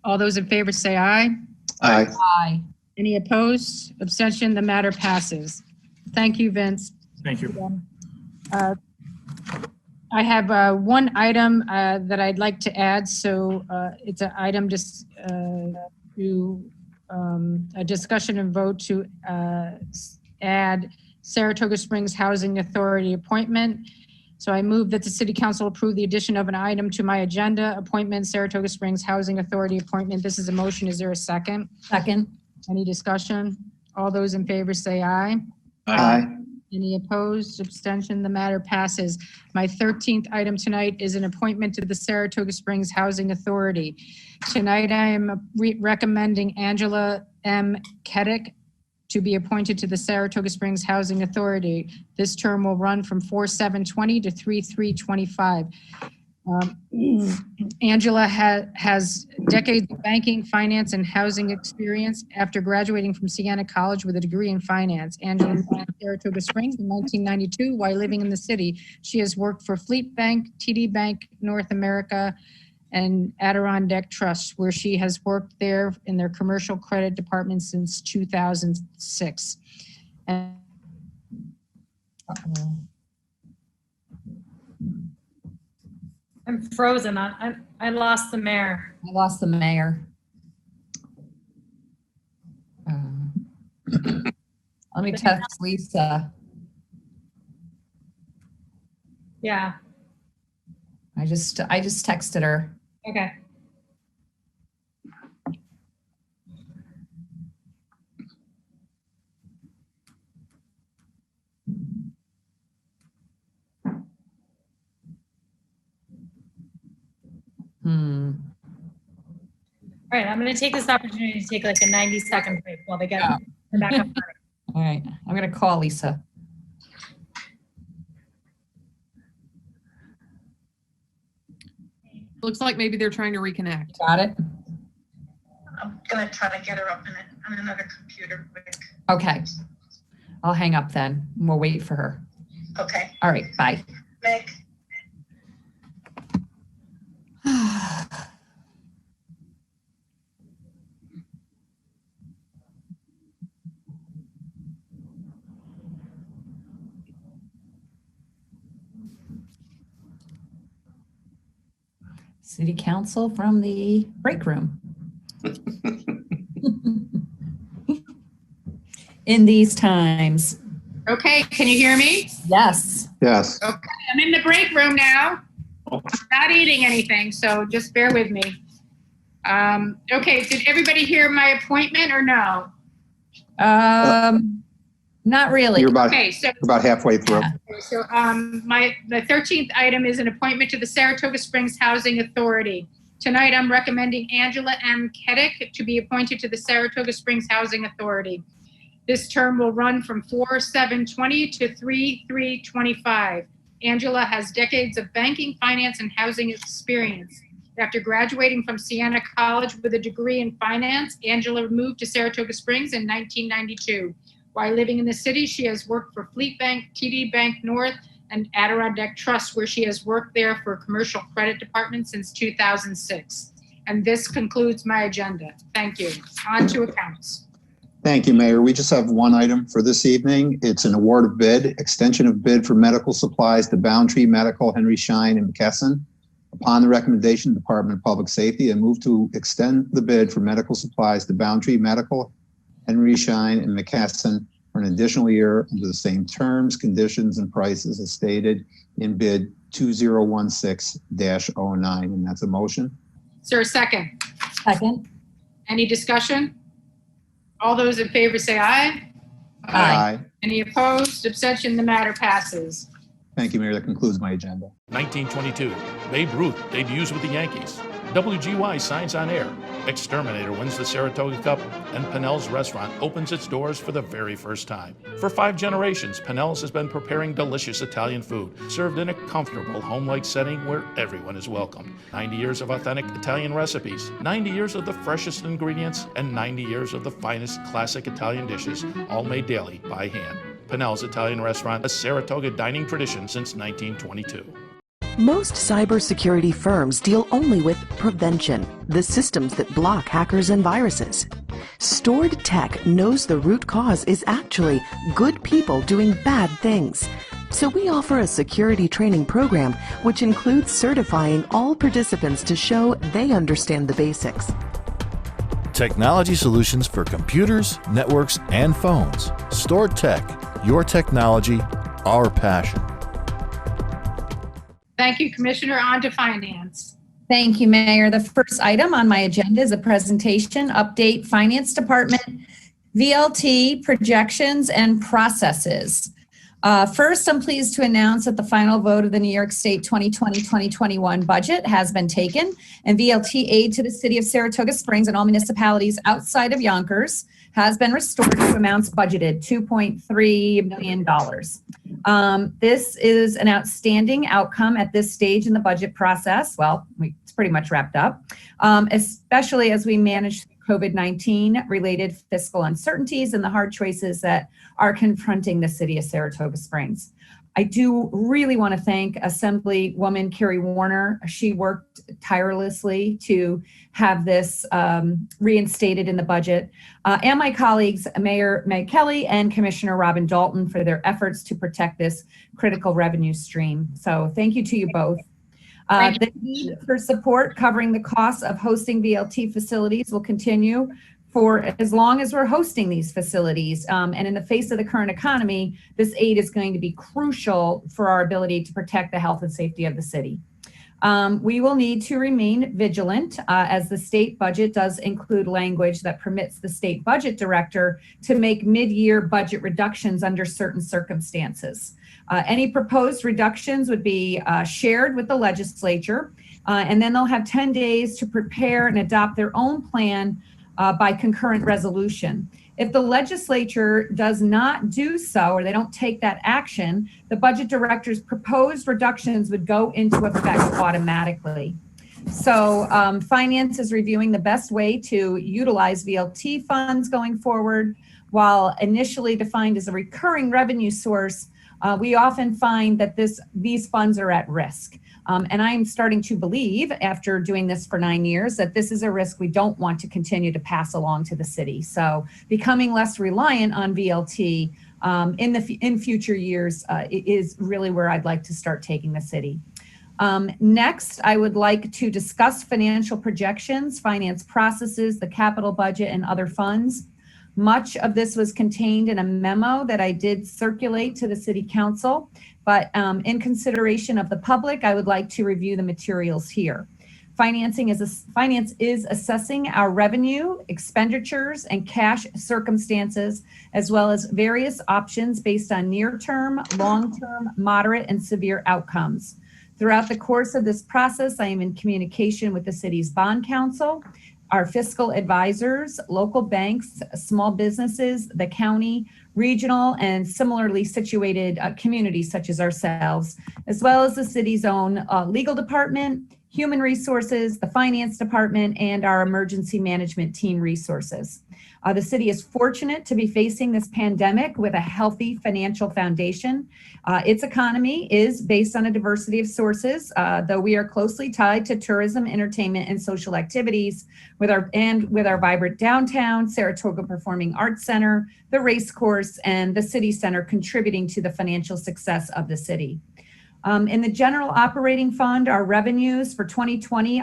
All those in favor say aye. Aye. Aye. Any opposed? Abstention? The matter passes. Thank you, Vince. Thank you. I have one item that I'd like to add. So it's an item just to a discussion and vote to add Saratoga Springs Housing Authority appointment. So I move that the city council approve the addition of an item to my agenda, appointment Saratoga Springs Housing Authority appointment. This is a motion. Is there a second? Second. Any discussion? All those in favor say aye. Aye. Any opposed? Abstention? The matter passes. My 13th item tonight is an appointment to the Saratoga Springs Housing Authority. Tonight, I am recommending Angela M. Keddick to be appointed to the Saratoga Springs Housing Authority. This term will run from 4/7/20 to 3/3/25. Angela has decades of banking, finance, and housing experience. After graduating from Siena College with a degree in finance, Angela moved to Saratoga Springs in 1992 while living in the city. She has worked for Fleet Bank, TD Bank North America, and Adirondack Trust, where she has worked there in their commercial credit department since 2006. And I'm frozen. I lost the mayor. I lost the mayor. Let me text Lisa. Yeah. I just texted her. Okay. All right, I'm going to take this opportunity to take like a 90-second break while they get back up. All right, I'm going to call Lisa. Looks like maybe they're trying to reconnect. Got it? I'm gonna try to get her up on another computer quick. Okay. I'll hang up then. We'll wait for her. Okay. All right, bye. Meg? City Council from the break room. In these times. Okay, can you hear me? Yes. Yes. Okay, I'm in the break room now. I'm not eating anything, so just bear with me. Okay, did everybody hear my appointment or no? Not really. You're about halfway through. Yeah. Okay, so the 13th item is an appointment to the Saratoga Springs Housing Authority. Tonight, I'm recommending Angela M. Keddick to be appointed to the Saratoga Springs Housing Authority. This term will run from 4/7/20 to 3/3/25. Angela has decades of banking, finance, and housing experience. After graduating from Siena College with a degree in finance, Angela moved to Saratoga Springs in 1992. While living in the city, she has worked for Fleet Bank, TD Bank North, and Adirondack Trust, where she has worked there for a commercial credit department since 2006. And this concludes my agenda. Thank you. On to accounts. Thank you, Mayor. We just have one item for this evening. It's an award of bid, extension of bid for medical supplies to Boundtree Medical, Henry Schein, and McKesson. Upon the recommendation of the Department of Public Safety, I move to extend the bid for medical supplies to Boundtree Medical, Henry Schein, and McKesson for an additional year under the same terms, conditions, and prices as stated in bid 2016-09. And that's a motion. Is there a second? Second. Any discussion? All those in favor say aye. Aye. Any opposed? Abstention? The matter passes. Thank you, Mayor. That concludes my agenda. 1922, Babe Ruth debuts with the Yankees. WGY signs on air. Exterminator wins the Saratoga Cup, and Pinnell's Restaurant opens its doors for the very first time. For 5 generations, Pinnell's has been preparing delicious Italian food, served in a comfortable, home-like setting where everyone is welcomed. 90 years of authentic Italian recipes, 90 years of the freshest ingredients, and 90 years of the finest classic Italian dishes, all made daily by hand. Pinnell's Italian Restaurant, a Saratoga dining tradition since 1922. Most cybersecurity firms deal only with prevention, the systems that block hackers and viruses. Stored Tech knows the root cause is actually good people doing bad things. So we offer a security training program which includes certifying all participants to show they understand the basics. Technology solutions for computers, networks, and phones. Stored Tech, your technology, our passion. Thank you, Commissioner. On to finance. Thank you, Mayor. The first item on my agenda is a presentation update Finance Department VLT projections and processes. First, I'm pleased to announce that the final vote of the New York State 2020-2021 budget has been taken, and VLT aid to the city of Saratoga Springs and all municipalities outside of Yonkers has been restored to amounts budgeted, $2.3 million. This is an outstanding outcome at this stage in the budget process. Well, it's pretty much wrapped up, especially as we manage COVID-19 related fiscal uncertainties and the hard choices that are confronting the city of Saratoga Springs. I do really want to thank Assemblywoman Carrie Warner. She worked tirelessly to have this reinstated in the budget, and my colleagues, Mayor Meg Kelly and Commissioner Robin Dalton, for their efforts to protect this critical revenue stream. So thank you to you both. The need for support covering the costs of hosting VLT facilities will continue for as long as we're hosting these facilities. And in the face of the current economy, this aid is going to be crucial for our ability to protect the health and safety of the city. We will need to remain vigilant as the state budget does include language that permits the state budget director to make mid-year budget reductions under certain circumstances. Any proposed reductions would be shared with the legislature, and then they'll have 10 days to prepare and adopt their own plan by concurrent resolution. If the legislature does not do so, or they don't take that action, the budget director's proposed reductions would go into effect automatically. So finance is reviewing the best way to utilize VLT funds going forward. While initially defined as a recurring revenue source, we often find that these funds are at risk. And I'm starting to believe, after doing this for 9 years, that this is a risk we don't want to continue to pass along to the city. So becoming less reliant on VLT in future years is really where I'd like to start taking the city. Next, I would like to discuss financial projections, finance processes, the capital budget, and other funds. Much of this was contained in a memo that I did circulate to the City Council, but in consideration of the public, I would like to review the materials here. Finance is assessing our revenue, expenditures, and cash circumstances, as well as various options based on near-term, long-term, moderate, and severe outcomes. Throughout the course of this process, I am in communication with the city's bond council, our fiscal advisors, local banks, small businesses, the county, regional, and similarly situated communities such as ourselves, as well as the city's own legal department, human resources, the finance department, and our emergency management team resources. The city is fortunate to be facing this pandemic with a healthy financial foundation. Its economy is based on a diversity of sources, though we are closely tied to tourism, entertainment, and social activities with our vibrant downtown, Saratoga Performing Arts Center, the race course, and the city center contributing to the financial success of the city. In the general operating fund, our revenues for 2020,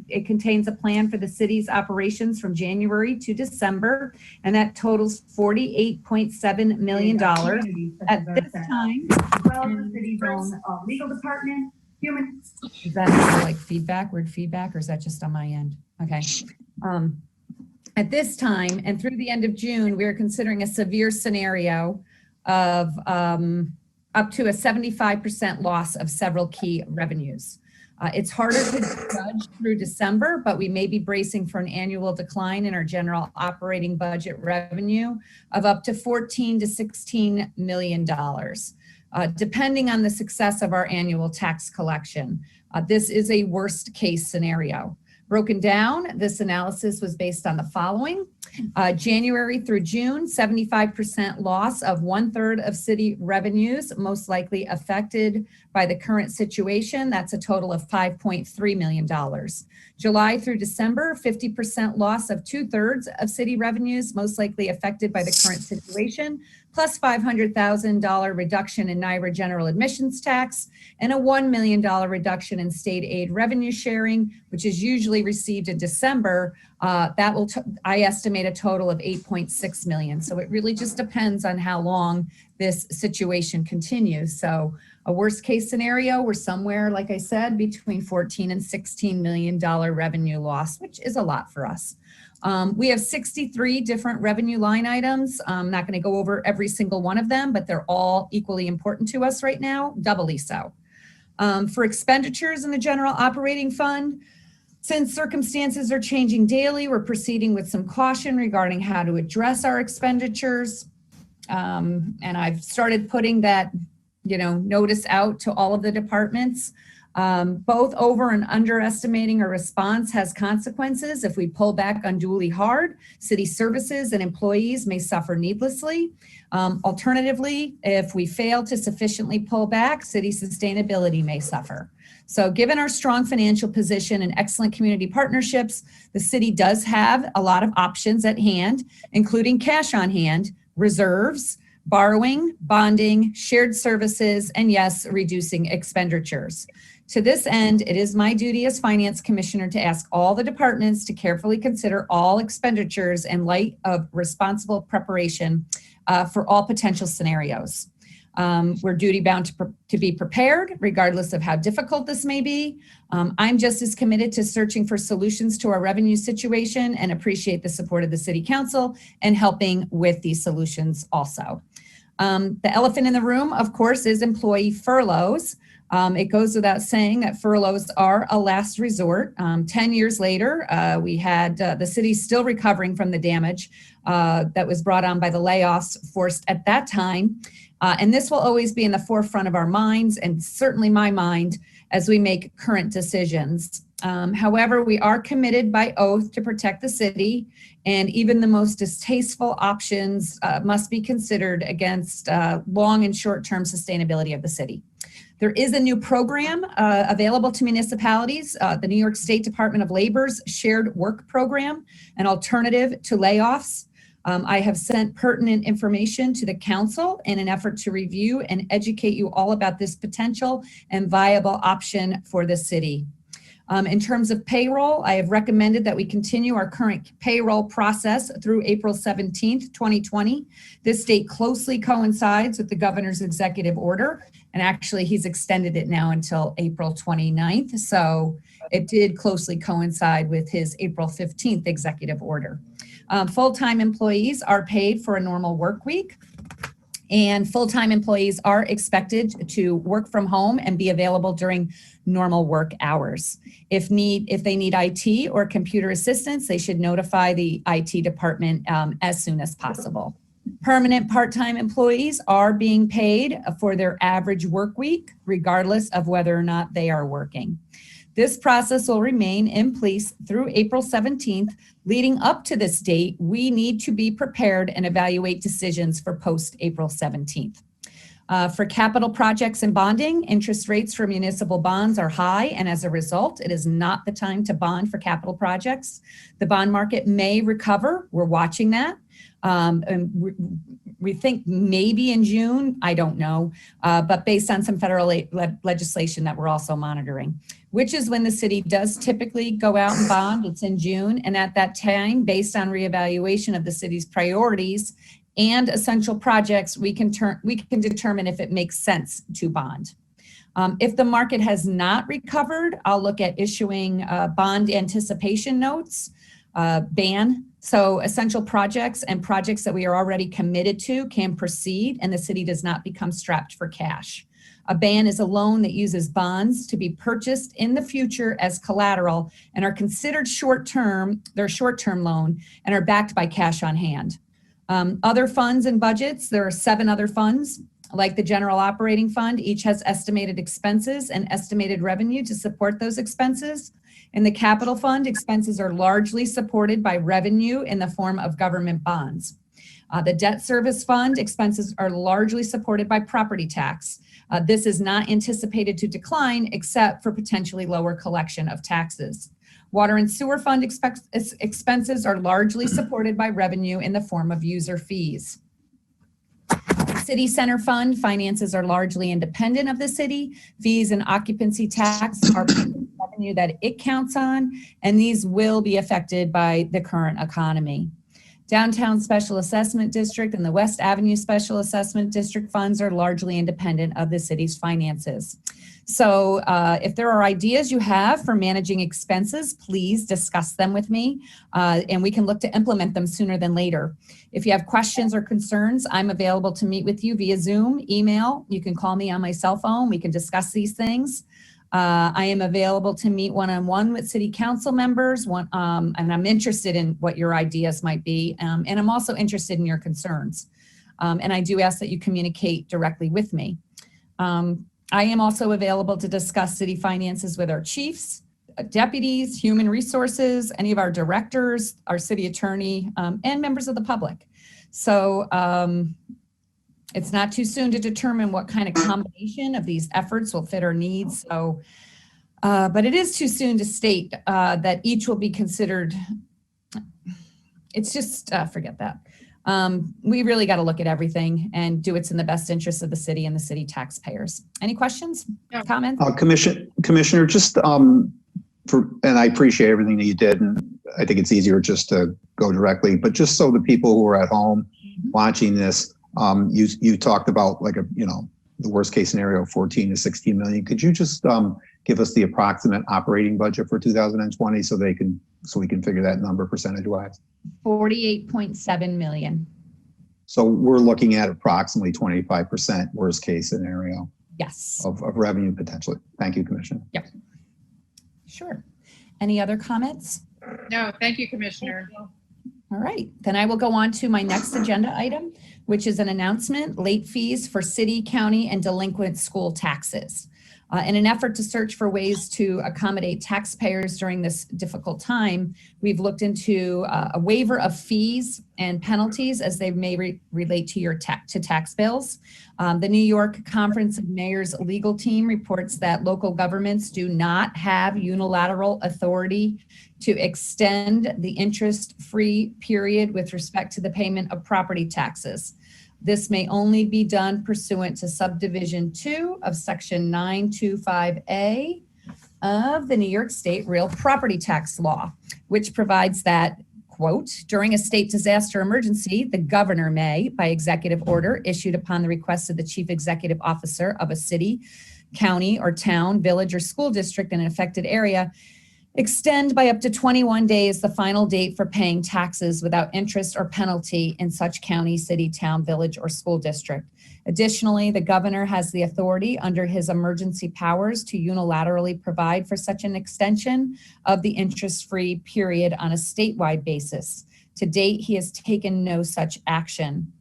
it contains a plan for the city's operations from January to December, and that totals $48.7 million. At this time, as well as the city's own legal department, is that like feedback, word feedback, or is that just on my end? Okay. At this time, and through the end of June, we are considering a severe scenario of up to a 75% loss of several key revenues. It's harder to judge through December, but we may be bracing for an annual decline in our general operating budget revenue of up to $14 to $16 million, depending on the success of our annual tax collection. This is a worst case scenario. Broken down, this analysis was based on the following. January through June, 75% loss of 1/3 of city revenues, most likely affected by the current situation. That's a total of $5.3 million. July through December, 50% loss of 2/3 of city revenues, most likely affected by the current situation, plus $500,000 reduction in NYRA general admissions tax, and a $1 million reduction in state aid revenue sharing, which is usually received in December. That will, I estimate, a total of $8.6 million. So it really just depends on how long this situation continues. So a worst case scenario, we're somewhere, like I said, between $14 and $16 million revenue loss, which is a lot for us. We have 63 different revenue line items. I'm not going to go over every single one of them, but they're all equally important to us right now, doubly so. For expenditures in the general operating fund, since circumstances are changing daily, we're proceeding with some caution regarding how to address our expenditures. And I've started putting that, notice out to all of the departments. Both over and underestimating a response has consequences. If we pull back unduly hard, city services and employees may suffer needlessly. Alternatively, if we fail to sufficiently pull back, city sustainability may suffer. So given our strong financial position and excellent community partnerships, the city does have a lot of options at hand, including cash on hand, reserves, borrowing, bonding, shared services, and yes, reducing expenditures. To this end, it is my duty as Finance Commissioner to ask all the departments to carefully consider all expenditures in light of responsible preparation for all potential scenarios. We're duty bound to be prepared, regardless of how difficult this may be. I'm just as committed to searching for solutions to our revenue situation and appreciate the support of the City Council and helping with these solutions also. The elephant in the room, of course, is employee furloughs. It goes without saying that furloughs are a last resort. 10 years later, we had the city still recovering from the damage that was brought on by the layoffs forced at that time. And this will always be in the forefront of our minds and certainly my mind as we make current decisions. However, we are committed by oath to protect the city, and even the most distasteful options must be considered against long and short-term sustainability of the city. There is a new program available to municipalities, the New York State Department of Labor's Shared Work Program, an alternative to layoffs. I have sent pertinent information to the council in an effort to review and educate you all about this potential and viable option for the city. In terms of payroll, I have recommended that we continue our current payroll process through April 17th, 2020. This date closely coincides with the governor's executive order, and actually he's extended it now until April 29th. So it did closely coincide with his April 15th executive order. Full-time employees are paid for a normal work week, and full-time employees are expected to work from home and be available during normal work hours. If they need IT or computer assistance, they should notify the IT department as soon as possible. Permanent part-time employees are being paid for their average work week, regardless of whether or not they are working. This process will remain in place through April 17th. Leading up to this date, we need to be prepared and evaluate decisions for post-April 17th. For capital projects and bonding, interest rates for municipal bonds are high, and as a result, it is not the time to bond for capital projects. The bond market may recover. We're watching that. And we think maybe in June, I don't know, but based on some federal legislation that we're also monitoring, which is when the city does typically go out and bond. It's in June. And at that time, based on reevaluation of the city's priorities and essential projects, we can determine if it makes sense to bond. If the market has not recovered, I'll look at issuing bond anticipation notes, ban. So essential projects and projects that we are already committed to can proceed and the city does not become strapped for cash. A ban is a loan that uses bonds to be purchased in the future as collateral and are considered short-term, they're short-term loan and are backed by cash on hand. Other funds and budgets, there are 7 other funds like the general operating fund. Each has estimated expenses and estimated revenue to support those expenses. In the capital fund, expenses are largely supported by revenue in the form of government bonds. The debt service fund, expenses are largely supported by property tax. This is not anticipated to decline except for potentially lower collection of taxes. Water and sewer fund expenses are largely supported by revenue in the form of user fees. City Center Fund finances are largely independent of the city. Fees and occupancy tax are revenue that it counts on, and these will be affected by the current economy. Downtown Special Assessment District and the West Avenue Special Assessment District funds are largely independent of the city's finances. So if there are ideas you have for managing expenses, please discuss them with me and we can look to implement them sooner than later. If you have questions or concerns, I'm available to meet with you via Zoom, email. You can call me on my cell phone. We can discuss these things. I am available to meet one-on-one with city council members, and I'm interested in what your ideas might be, and I'm also interested in your concerns. And I do ask that you communicate directly with me. I am also available to discuss city finances with our chiefs, deputies, human resources, any of our directors, our city attorney, and members of the public. So it's not too soon to determine what kind of combination of these efforts will fit our needs. So, but it is too soon to state that each will be considered. It's just, forget that. We really got to look at everything and do what's in the best interest of the city and the city taxpayers. Any questions, comments? Commissioner, just and I appreciate everything that you did, and I think it's easier just to go directly, but just so the people who are at home watching this, you talked about like the worst case scenario, 14 to 16 million. Could you just give us the approximate operating budget for 2020 so we can figure that number percentage wise? 48.7 million. So we're looking at approximately 25% worst case scenario. Yes. Of revenue potentially. Thank you, Commissioner. Yep. Sure. Any other comments? No, thank you, Commissioner. All right, then I will go on to my next agenda item, which is an announcement, late fees for city, county, and delinquent school taxes. In an effort to search for ways to accommodate taxpayers during this difficult time, we've looked into a waiver of fees and penalties as they may relate to your tax bills. The New York Conference of Mayors legal team reports that local governments do not have unilateral authority to extend the interest-free period with respect to the payment of property taxes. This may only be done pursuant to subdivision 2 of section 925A of the New York State Real Property Tax Law, which provides that, quote, during a state disaster emergency, the governor may, by executive order issued upon the request of the chief executive officer of a city, county, or town, village, or school district in an affected area, extend by up to 21 days the final date for paying taxes without interest or penalty in such county, city, town, village, or school district. Additionally, the governor has the authority under his emergency powers to unilaterally provide for such an extension of the interest-free period on a statewide basis. To date, he has taken no such action.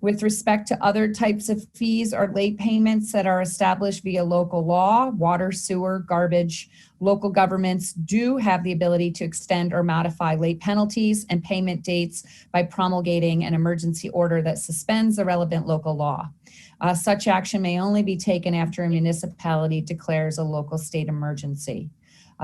With respect to other types of fees or late payments that are established via local law, water, sewer, garbage, local governments do have the ability to extend or modify late penalties and payment dates by promulgating an emergency order that suspends the relevant local law. Such action may only be taken after a municipality declares a local state emergency.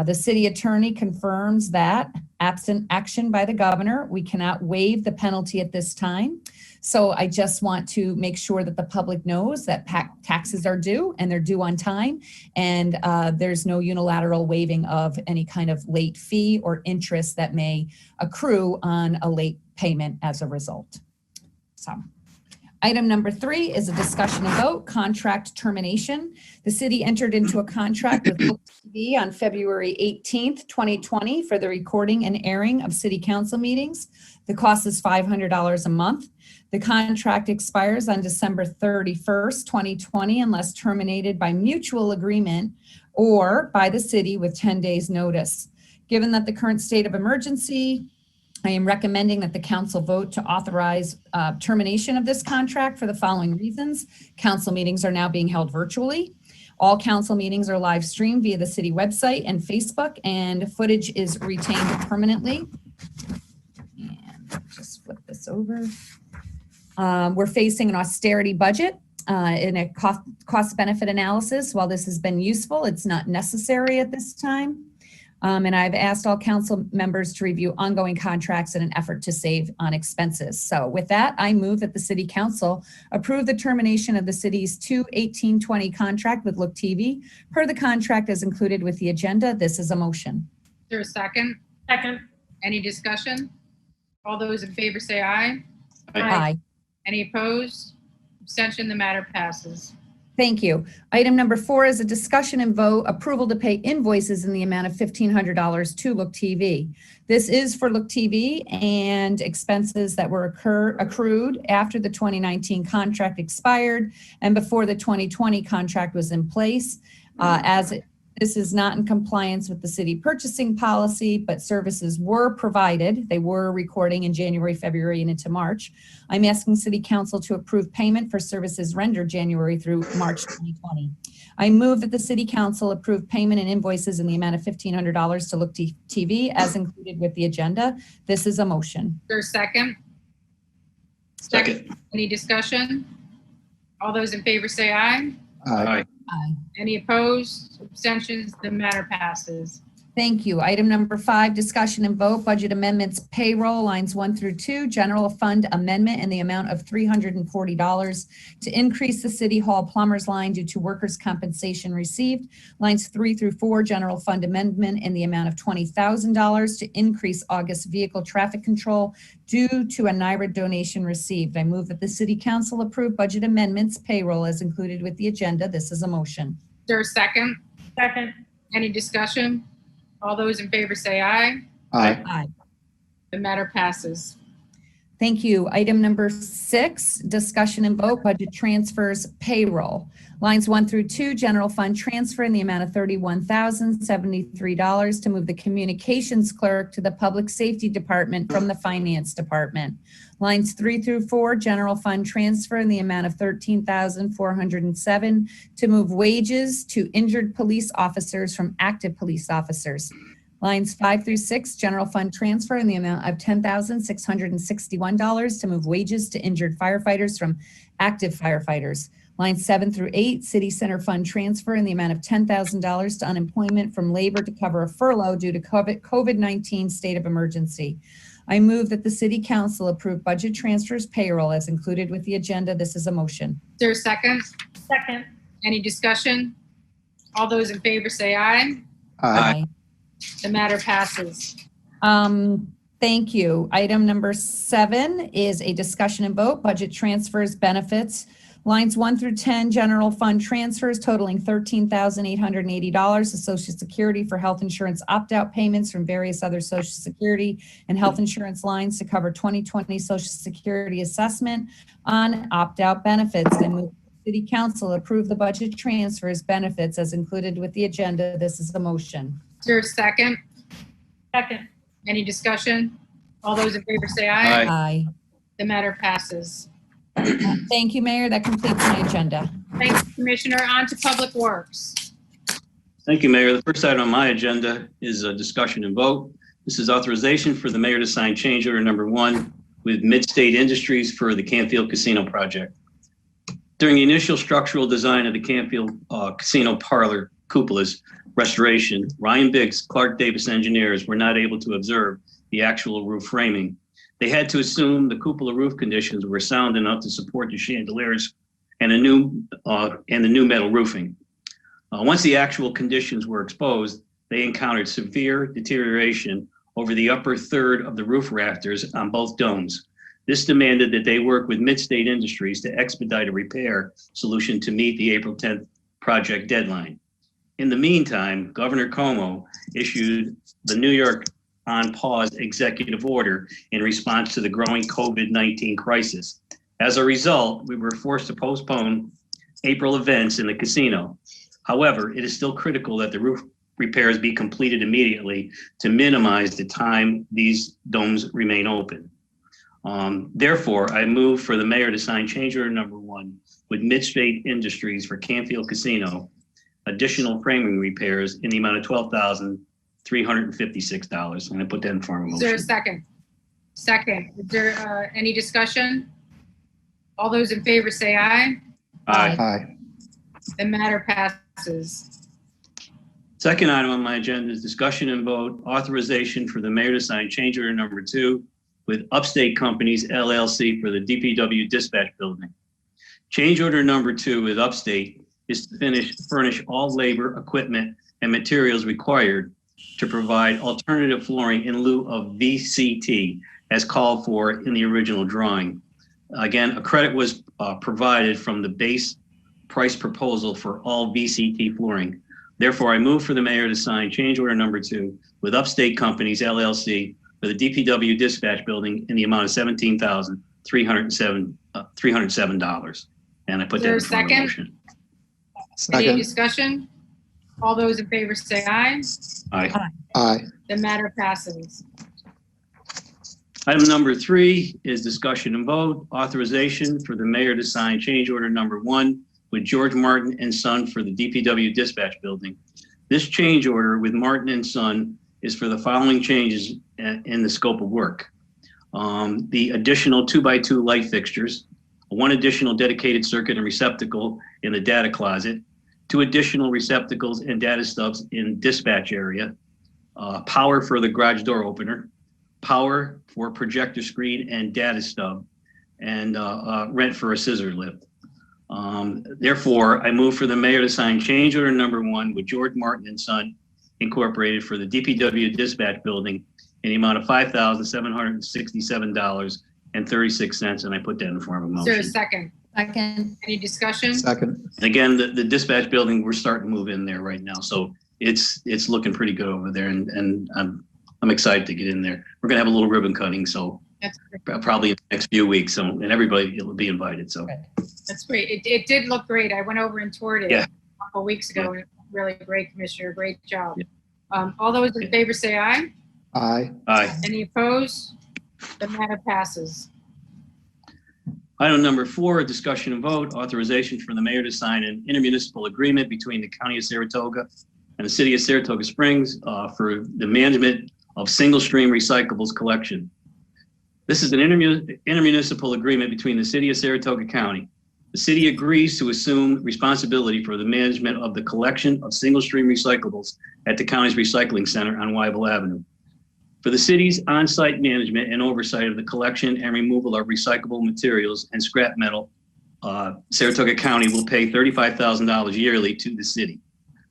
The city attorney confirms that absent action by the governor, we cannot waive the penalty at this time. So I just want to make sure that the public knows that taxes are due and they're due on time, and there's no unilateral waiving of any kind of late fee or interest that may accrue on a late payment as a result. So. Item number 3 is a discussion and vote, contract termination. The city entered into a contract with Look TV on February 18th, 2020 for the recording and airing of city council meetings. The cost is $500 a month. The contract expires on December 31st, 2020, unless terminated by mutual agreement or by the city with 10 days notice. Given that the current state of emergency, I am recommending that the council vote to authorize termination of this contract for the following reasons. Council meetings are now being held virtually. All council meetings are live streamed via the city website and Facebook, and footage is retained permanently. And just flip this over. We're facing an austerity budget in a cost benefit analysis. While this has been useful, it's not necessary at this time. And I've asked all council members to review ongoing contracts in an effort to save on expenses. So with that, I move that the city council approve the termination of the city's 2/18/20 contract with Look TV per the contract as included with the agenda. This is a motion. Is there a second? Second. Any discussion? All those in favor say aye. Aye. Any opposed? Abstention, the matter passes. Thank you. Item number 4 is a discussion and vote approval to pay invoices in the amount of $1,500 to Look TV. This is for Look TV and expenses that were accrued after the 2019 contract expired and before the 2020 contract was in place. This is not in compliance with the city purchasing policy, but services were provided. They were recording in January, February, and into March. I'm asking City Council to approve payment for services rendered January through March 2020. I move that the City Council approve payment and invoices in the amount of $1,500 to Look TV as included with the agenda. This is a motion. Is there a second? Second. Any discussion? All those in favor say aye. Aye. Aye. Any opposed? Abstentions? The matter passes. Thank you. Item number 5, discussion and vote, budget amendments, payroll, lines 1 through 2, general fund amendment in the amount of $340 to increase the City Hall plumber's line due to workers' compensation received. Lines 3 through 4, general fund amendment in the amount of $20,000 to increase August vehicle traffic control due to a NYRA donation received. I move that the City Council approve budget amendments, payroll as included with the agenda. This is a motion. Is there a second? Second. Any discussion? All those in favor say aye. Aye. Aye. The matter passes. Thank you. Item number 6, discussion and vote, budget transfers, payroll. Lines 1 through 2, general fund transfer in the amount of $31,073 to move the communications clerk to the public safety department from the finance department. Lines 3 through 4, general fund transfer in the amount of $13,407 to move wages to injured police officers from active police officers. Lines 5 through 6, general fund transfer in the amount of $10,661 to move wages to injured firefighters from active firefighters. Lines 7 through 8, city center fund transfer in the amount of $10,000 to unemployment from labor to cover a furlough due to COVID-19 state of emergency. I move that the City Council approve budget transfers, payroll as included with the agenda. This is a motion. Is there a second? Second. Any discussion? All those in favor say aye. Aye. The matter passes. Thank you. Item number 7 is a discussion and vote, budget transfers, benefits. Lines 1 through 10, general fund transfers totaling $13,880 to Social Security for health insurance opt-out payments from various other Social Security and health insurance lines to cover 2020 Social Security assessment on opt-out benefits. I move the City Council approve the budget transfers, benefits as included with the agenda. This is the motion. Is there a second? Second. Any discussion? All those in favor say aye. Aye. The matter passes. Thank you, Mayor. That completes my agenda. Thanks, Commissioner. On to Public Works. Thank you, Mayor. The first item on my agenda is a discussion and vote. This is authorization for the mayor to sign change order number 1 with Midstate Industries for the Canfield Casino project. During the initial structural design of the Canfield Casino parlor cupolas restoration, Ryan Biggs, Clark Davis engineers were not able to observe the actual roof framing. They had to assume the cupola roof conditions were sound enough to support the chandeliers and the new metal roofing. Once the actual conditions were exposed, they encountered severe deterioration over the upper third of the roof rafters on both domes. This demanded that they work with Midstate Industries to expedite a repair solution to meet the April 10th project deadline. In the meantime, Governor Cuomo issued the New York on pause executive order in response to the growing COVID-19 crisis. As a result, we were forced to postpone April events in the casino. However, it is still critical that the roof repairs be completed immediately to minimize the time these domes remain open. Therefore, I move for the mayor to sign change order number 1 with Midstate Industries for Canfield Casino, additional framing repairs in the amount of $12,356. I'm going to put that in form of a motion. Is there a second? Second. Is there any discussion? All those in favor say aye. Aye. Aye. The matter passes. Second item on my agenda is discussion and vote authorization for the mayor to sign change order number 2 with Upstate Companies LLC for the DPW dispatch building. Change order number 2 with Upstate is to furnish all labor, equipment, and materials required to provide alternative flooring in lieu of VCT as called for in the original drawing. Again, a credit was provided from the base price proposal for all VCT flooring. Therefore, I move for the mayor to sign change order number 2 with Upstate Companies LLC for the DPW dispatch building in the amount of $17,307. And I put that in form of a motion. Any discussion? All those in favor say aye. Aye. Aye. The matter passes. Item number 3 is discussion and vote authorization for the mayor to sign change order number 1 with George Martin and Son for the DPW dispatch building. This change order with Martin and Son is for the following changes in the scope of work. The additional 2x2 light fixtures, 1 additional dedicated circuit and receptacle in the data closet, 2 additional receptacles and data stubs in dispatch area, power for the garage door opener, power for projector screen and data stub, and rent for a scissor lift. Therefore, I move for the mayor to sign change order number 1 with George Martin and Son Incorporated for the DPW dispatch building in the amount of $5,767.36, and I put that in the form of a motion. Is there a second? Second. Any discussion? Second. Again, the dispatch building, we're starting to move in there right now, so it's looking pretty good over there, and I'm excited to get in there. We're gonna have a little ribbon cutting, so That's great. probably in the next few weeks, so, and everybody will be invited. So That's great. It did look great. I went over and toured it Yeah. a couple of weeks ago. And really great, Commissioner. Great job. Yeah. All those in favor say aye. Aye. Aye. Any opposed? The matter passes. Item number 4, discussion and vote, authorization for the mayor to sign an intermunicipal agreement between the County of Saratoga and the City of Saratoga Springs for the management of single-stream recyclables collection. This is an intermunicipal agreement between the City of Saratoga County. The city agrees to assume responsibility for the management of the collection of single-stream recyclables at the county's recycling center on Weibel Avenue. For the city's on-site management and oversight of the collection and removal of recyclable materials and scrap metal, Saratoga County will pay $35,000 yearly to the city.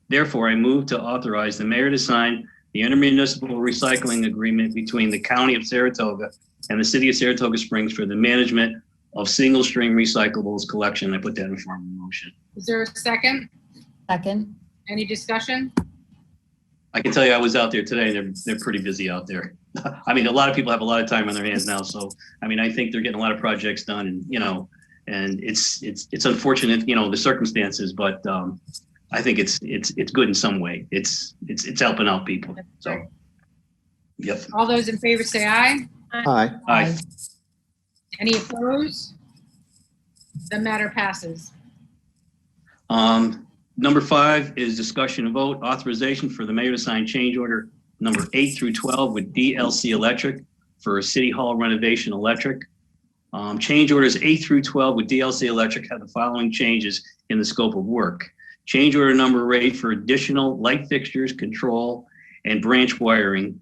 Therefore, I move to authorize the mayor to sign the intermunicipal recycling agreement between the County of Saratoga and the City of Saratoga Springs for the management of single-stream recyclables collection. I put that in form of a motion. Is there a second? Second. Any discussion? I can tell you I was out there today, and they're pretty busy out there. I mean, a lot of people have a lot of time on their hands now. So, I mean, I think they're getting a lot of projects done, and, and it's unfortunate, the circumstances, but I think it's good in some way. It's helping out people. So, yep. All those in favor say aye. Aye. Aye. Any opposed? The matter passes. Number 5 is discussion and vote, authorization for the mayor to sign change order number 8 through 12 with DLC Electric for City Hall renovation electric. Change orders 8 through 12 with DLC Electric have the following changes in the scope of work. Change order number 8 for additional light fixtures, control, and branch wiring.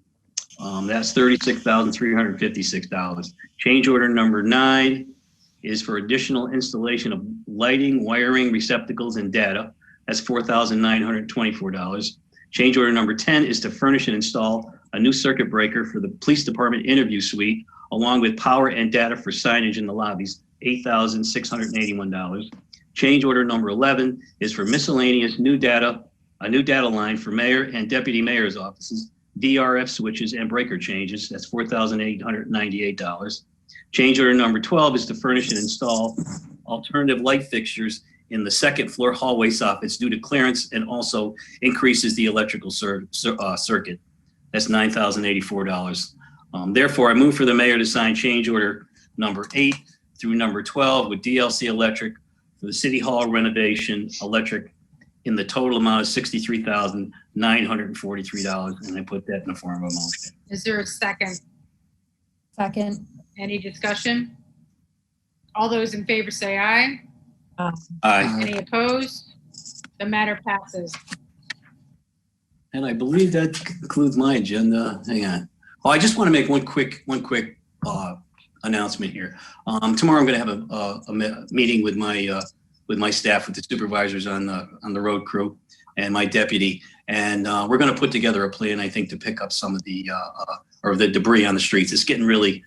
That's $36,356. Change order number 9 is for additional installation of lighting, wiring, receptacles, and data. That's $4,924. Change order number 10 is to furnish and install a new circuit breaker for the police department interview suite, along with power and data for signage in the lobbies, $8,681. Change order number 11 is for miscellaneous a new data line for mayor and deputy mayor's offices, DRF switches and breaker changes. That's $4,898. Change order number 12 is to furnish and install alternative light fixtures in the second floor hallway soffits due to clearance, and also increases the electrical circuit. That's $9,084. Therefore, I move for the mayor to sign change order number 8 through number 12 with DLC Electric for the City Hall renovation electric in the total amount of $63,943. And I put that in the form of a motion. Is there a second? Second. Any discussion? All those in favor say aye. Aye. Any opposed? The matter passes. And I believe that concludes my agenda. Hang on. Oh, I just want to make one quick announcement here. Tomorrow I'm going to have a meeting with my staff, with the supervisors on the road crew and my deputy, and we're going to put together a plan, I think, to pick up some of the debris on the streets. It's getting really,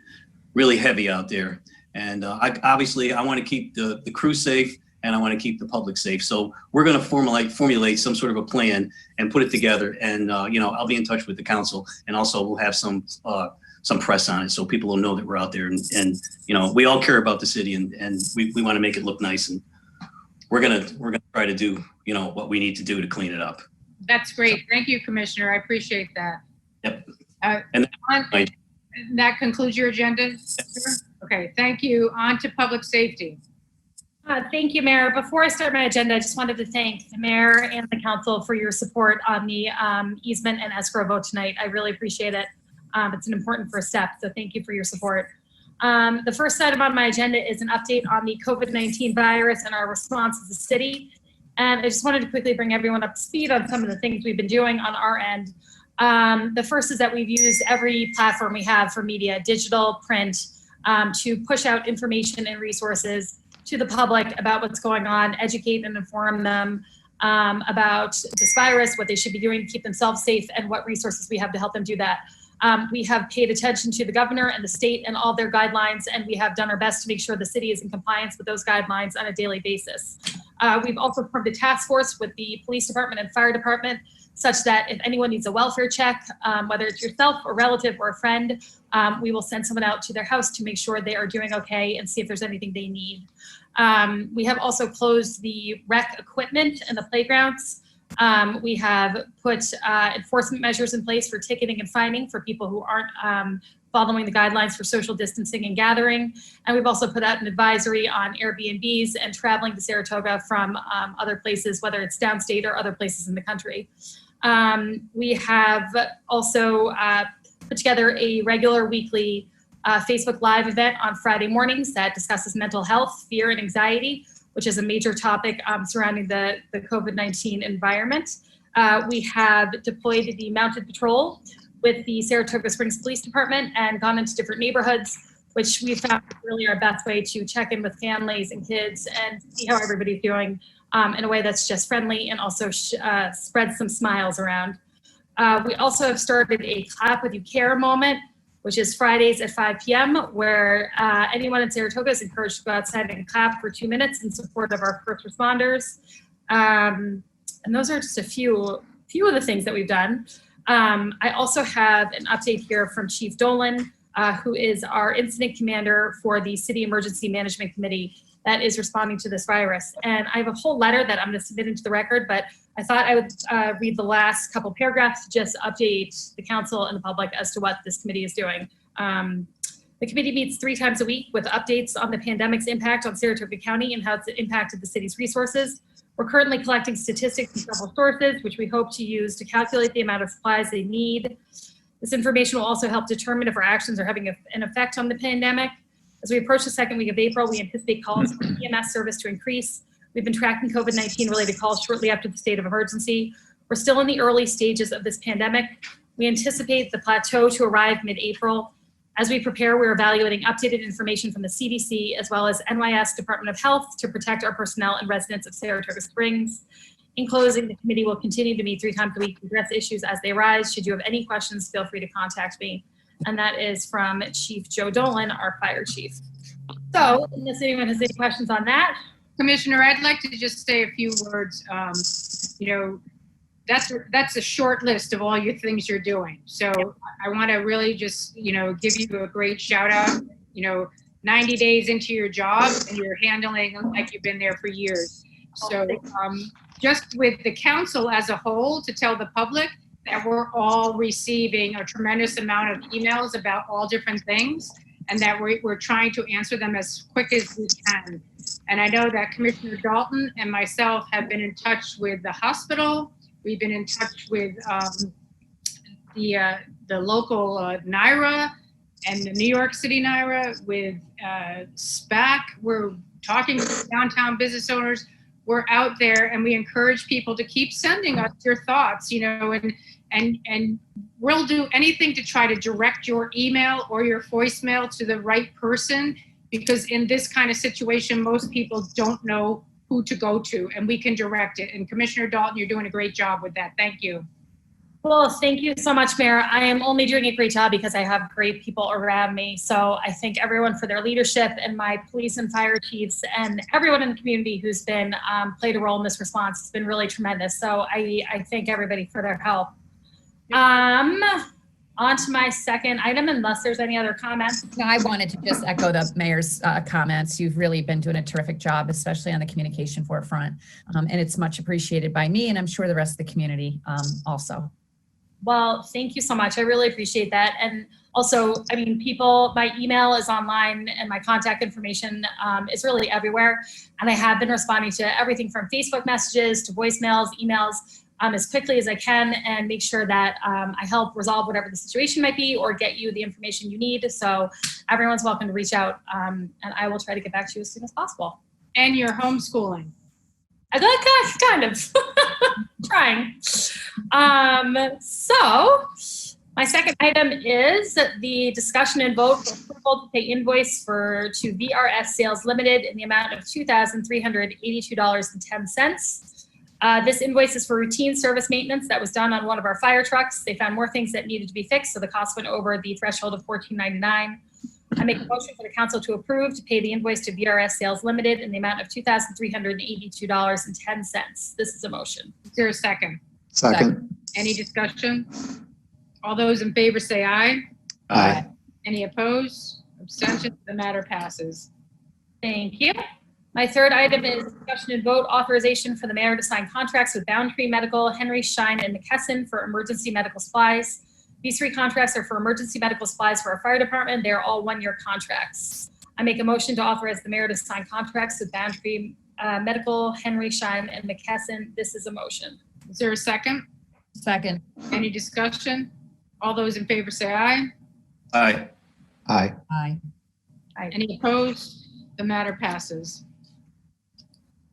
really heavy out there. And obviously, I want to keep the crew safe, and I want to keep the public safe. So we're going to formulate some sort of a plan and put it together. And I'll be in touch with the council, and also we'll have some press on it, so people will know that we're out there. And we all care about the city, and we want to make it look nice. And we're gonna try to do what we need to do to clean it up. That's great. Thank you, Commissioner. I appreciate that. Yep. And that concludes your agenda, sir? Okay, thank you. On to public safety. Thank you, Mayor. Before I start my agenda, I just wanted to thank the Mayor and the Council for your support on the easement and escrow vote tonight. I really appreciate it. It's an important first step, so thank you for your support. The first item on my agenda is an update on the COVID-19 virus and our response as a city. And I just wanted to quickly bring everyone up to speed on some of the things we've been doing on our end. The first is that we've used every platform we have for media, digital, print, to push out information and resources to the public about what's going on, educate and inform them about this virus, what they should be doing to keep themselves safe, and what resources we have to help them do that. We have paid attention to the governor and the state and all their guidelines, and we have done our best to make sure the city is in compliance with those guidelines on a daily basis. We've also formed a task force with the police department and fire department, such that if anyone needs a welfare check, whether it's yourself, a relative, or a friend, we will send someone out to their house to make sure they are doing okay and see if there's anything they need. We have also closed the rec equipment and the playgrounds. We have put enforcement measures in place for ticketing and fining for people who aren't following the guidelines for social distancing and gathering. And we've also put out an advisory on Airbnbs and traveling to Saratoga from other places, whether it's downstate or other places in the country. We have also put together a regular weekly Facebook Live event on Friday mornings that discusses mental health, fear, and anxiety, which is a major topic surrounding the COVID-19 environment. We have deployed the mounted patrol with the Saratoga Springs Police Department and gone into different neighborhoods, which we found really our best way to check in with families and kids and see how everybody's doing in a way that's just friendly and also spreads some smiles around. We also have started a Clap With You Care moment, which is Fridays at 5 p.m., where anyone in Saratoga is encouraged to go outside and clap for 2 minutes in support of our first responders. And those are just a few of the things that we've done. I also have an update here from Chief Dolan, who is our incident commander for the City Emergency Management Committee that is responding to this virus. And I have a whole letter that I'm going to submit into the record, but I thought I would read the last couple paragraphs to just update the council and the public as to what this committee is doing. The committee meets 3 times a week with updates on the pandemic's impact on Saratoga County and how it's impacted the city's resources. We're currently collecting statistics from several sources, which we hope to use to calculate the amount of supplies they need. This information will also help determine if our actions are having an effect on the pandemic. As we approach the second week of April, we anticipate calls for EMS service to increase. We've been tracking COVID-19 related calls shortly after the state of emergency. We're still in the early stages of this pandemic. We anticipate the plateau to arrive mid-April. As we prepare, we're evaluating updated information from the CDC as well as NYS Department of Health to protect our personnel and residents of Saratoga Springs. In closing, the committee will continue to meet 3 times a week to address issues as they arise. Should you have any questions, feel free to contact me. And that is from Chief Joe Dolan, our fire chief. So unless anyone has any questions on that. Commissioner, I'd like to just say a few words. That's a short list of all your things you're doing. So I want to really just, give you a great shout out. 90 days into your job and you're handling like you've been there for years. So just with the council as a whole, to tell the public that we're all receiving a tremendous amount of emails about all different things and that we're trying to answer them as quick as we can. And I know that Commissioner Dalton and myself have been in touch with the hospital. We've been in touch with the local NYRA and the New York City NYRA, with SPAC. We're talking to downtown business owners. We're out there and we encourage people to keep sending us your thoughts, and we'll do anything to try to direct your email or your voicemail to the right person, because in this kind of situation, most people don't know who to go to, and we can direct it. And Commissioner Dalton, you're doing a great job with that. Thank you. Well, thank you so much, Mayor. I am only doing a great job because I have great people around me. So I thank everyone for their leadership, and my police and fire chiefs and everyone in the community who's been played a role in this response. It's been really tremendous. So I thank everybody for their help. On to my second item, unless there's any other comments. No, I wanted to just echo the mayor's comments. You've really been doing a terrific job, especially on the communication forefront. And it's much appreciated by me, and I'm sure the rest of the community also. Well, thank you so much. I really appreciate that. And also, my email is online and my contact information is really everywhere. And I have been responding to everything from Facebook messages to voicemails, emails, as quickly as I can, and make sure that I help resolve whatever the situation might be or get you the information you need. So everyone's welcome to reach out, and I will try to get back to you as soon as possible. And you're homeschooling. I got kind of. Trying. So my second item is the discussion and vote for approval to pay invoice to VRS Sales Limited in the amount of $2,382.10. This invoice is for routine service maintenance that was done on one of our fire trucks. They found more things that needed to be fixed, so the cost went over the threshold of $14.99. I make a motion for the council to approve to pay the invoice to VRS Sales Limited in the amount of $2,382.10. This is a motion. Is there a second? Second. Any discussion? All those in favor say aye. Aye. Any opposed? Abstentions? The matter passes. Thank you. My third item is discussion and vote authorization for the mayor to sign contracts with Boundtree Medical, Henry Schein, and McKesson for emergency medical supplies. These 3 contracts are for emergency medical supplies for our fire department. They are all 1-year contracts. I make a motion to authorize the mayor to sign contracts with Boundtree Medical, Henry Schein, and McKesson. This is a motion. Is there a second? Second. Any discussion? All those in favor say aye. Aye. Aye. Aye. Any opposed? The matter passes.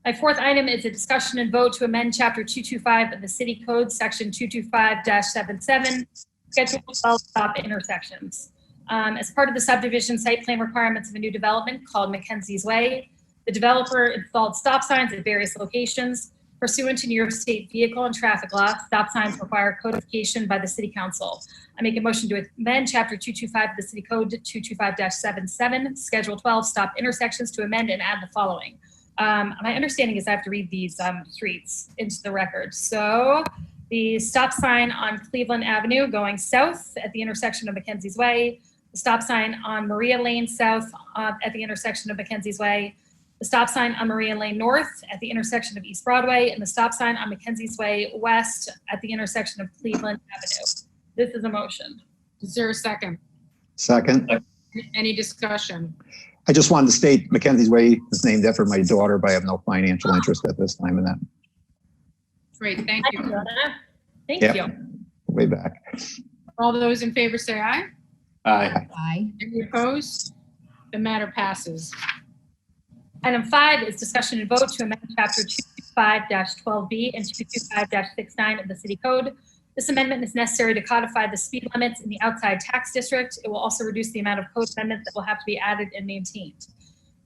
My fourth item is a discussion and vote to amend Chapter 225 of the City Code, Section 225-77, Schedule 12 stop intersections. As part of the subdivision site plan requirements of a new development called Mackenzie's Way, the developer installed stop signs at various locations. Pursuant to New York State vehicle and traffic law, stop signs require codification by the City Council. I make a motion to amend Chapter 225 of the City Code 225-77, Schedule 12 stop intersections to amend and add the following. My understanding is I have to read these streets into the record. So the stop sign on Cleveland Avenue going south at the intersection of Mackenzie's Way, the stop sign on Maria Lane south at the intersection of Mackenzie's Way, the stop sign on Maria Lane north at the intersection of East Broadway, and the stop sign on Mackenzie's Way west at the intersection of Cleveland Avenue. This is a motion. Is there a second? Second. Any discussion? I just wanted to state Mackenzie's Way is named after my daughter, but I have no financial interest at this time in that. Great, thank you. Thank Yep. you. Way back. All those in favor say aye. Aye. Aye. Any opposed? The matter passes. Item 5 is discussion and vote to amend Chapter 225-12B and 225-69 of the City Code. This amendment is necessary to codify the speed limits in the outside tax district. It will also reduce the amount of code amendments that will have to be added and maintained.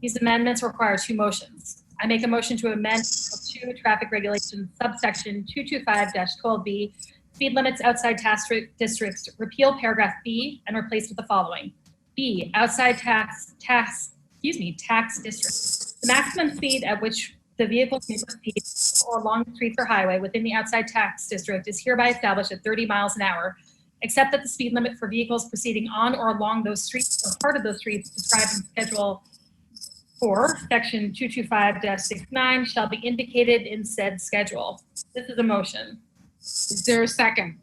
These amendments require 2 motions. I make a motion to amend Title 2 Traffic Regulations subsection 225-12B, speed limits outside tax districts, repeal paragraph B and replace with the following. B, outside tax district. The maximum speed at which the vehicle can proceed or along the streets or highway within the outside tax district is hereby established at 30 miles an hour, except that the speed limit for vehicles proceeding on or along those streets or part of those streets described in Schedule 4, Section 225-69 shall be indicated in said schedule. This is a motion. Is there a second?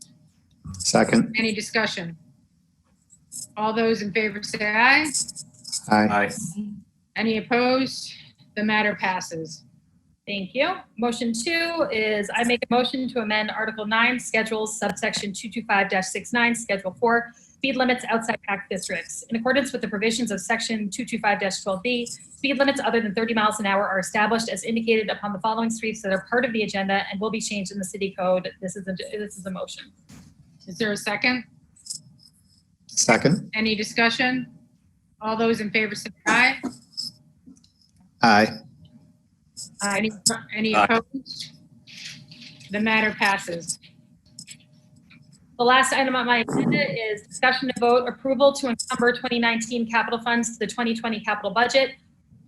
Second. Any discussion? All those in favor say aye. Aye. Any opposed? The matter passes. Thank you. Motion 2 is I make a motion to amend Article 9 Schedules subsection 225-69 Schedule 4 speed limits outside tax districts. In accordance with the provisions of Section 225-12B, speed limits other than 30 miles an hour are established as indicated upon the following streets that are part of the agenda and will be changed in the City Code. This is a motion. Is there a second? Second. Any discussion? All those in favor say aye. Aye. Any opposed? The matter passes. The last item on my agenda is discussion to vote approval to encumber 2019 capital funds to the 2020 capital budget.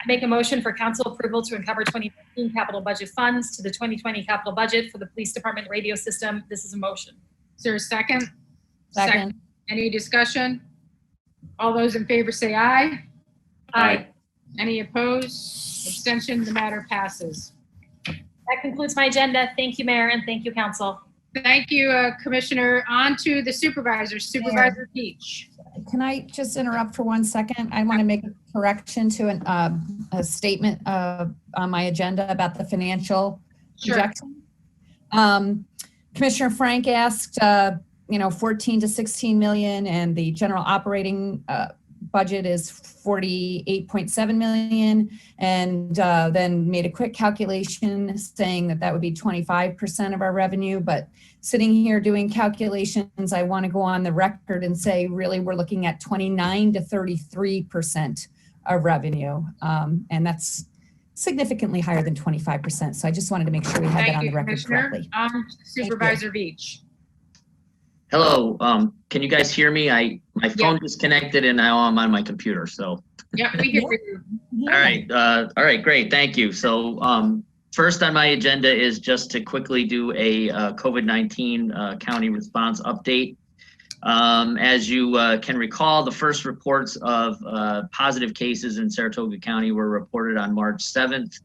I make a motion for council approval to encumber 2019 capital budget funds to the 2020 capital budget for the police department radio system. This is a motion. Is there a second? Second. Any discussion? All those in favor say aye. Aye. Any opposed? Abstention? The matter passes. That concludes my agenda. Thank you, Mayor, and thank you, Council. Thank you, Commissioner. On to the supervisors. Supervisor Peach. Can I just interrupt for 1 second? I want to make a correction to a statement on my agenda about the financial projection. Commissioner Frank asked, 14 to 16 million, and the general operating budget is 48.7 million, and then made a quick calculation saying that that would be 25% of our revenue. But sitting here doing calculations, I want to go on the record and say really we're looking at 29 to 33% of revenue, and that's significantly higher than 25%. So I just wanted to make sure we had that on the record correctly. Supervisor Beach. Hello, can you guys hear me? My phone disconnected and now I'm on my computer, so. Yeah, we hear you. All right, great, thank you. So first on my agenda is just to quickly do a COVID-19 county response update. As you can recall, the first reports of positive cases in Saratoga County were reported on March 7th.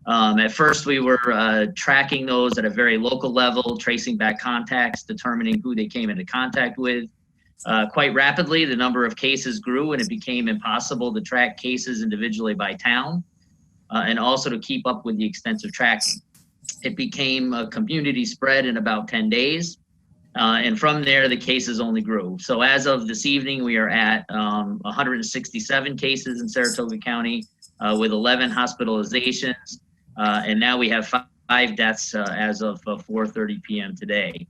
At first, we were tracking those at a very local level, tracing back contacts, determining who they came into contact with. Quite rapidly, the number of cases grew and it became impossible to track cases individually by town and also to keep up with the extensive tracking. It became a community spread in about 10 days. And from there, the cases only grew. So as of this evening, we are at 167 cases in Saratoga County with 11 hospitalizations. And now we have 5 deaths as of 4:30 p.m. today,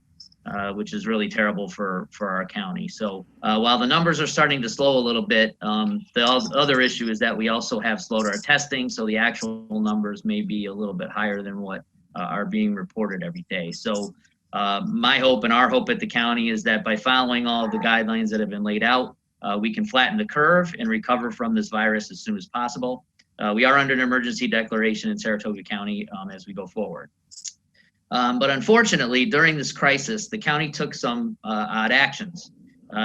which is really terrible for our county. So while the numbers are starting to slow a little bit, the other issue is that we also have slowed our testing. So the actual numbers may be a little bit higher than what are being reported every day. So my hope and our hope at the county is that by following all of the guidelines that have been laid out, we can flatten the curve and recover from this virus as soon as possible. We are under an emergency declaration in Saratoga County as we go forward. But unfortunately, during this crisis, the county took some odd actions.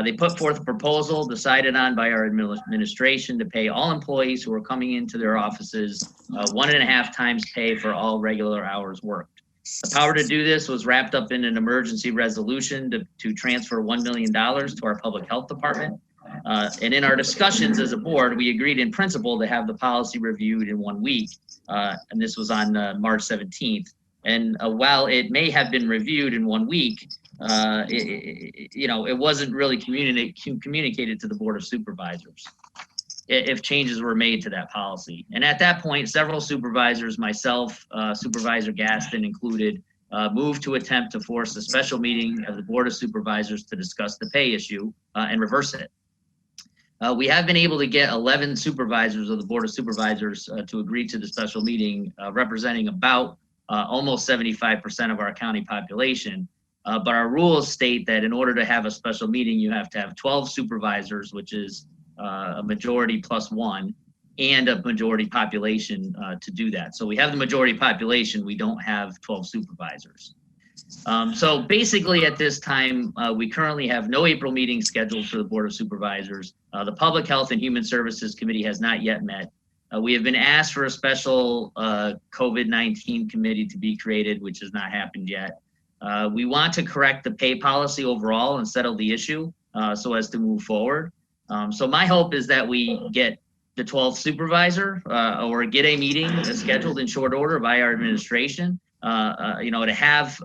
They put forth a proposal decided on by our administration to pay all employees who are coming into their offices 1.5 times pay for all regular hours worked. The power to do this was wrapped up in an emergency resolution to transfer $1 million to our public health department. And in our discussions as a board, we agreed in principle to have the policy reviewed in 1 week. And this was on March 17th. And while it may have been reviewed in 1 week, it wasn't really communicated to the Board of Supervisors if changes were made to that policy. And at that point, several supervisors, myself, Supervisor Gaston included, moved to attempt to force a special meeting of the Board of Supervisors to discuss the pay issue and reverse it. We have been able to get 11 supervisors of the Board of Supervisors to agree to the special meeting, representing about almost 75% of our county population. But our rules state that in order to have a special meeting, you have to have 12 supervisors, which is a majority plus 1, and a majority population to do that. So we have the majority population, we don't have 12 supervisors. So basically at this time, we currently have no April meeting scheduled for the Board of Supervisors. The Public Health and Human Services Committee has not yet met. We have been asked for a special COVID-19 committee to be created, which has not happened yet. We want to correct the pay policy overall and settle the issue so as to move forward. So my hope is that we get the 12th supervisor or get a meeting scheduled in short order by our administration, to have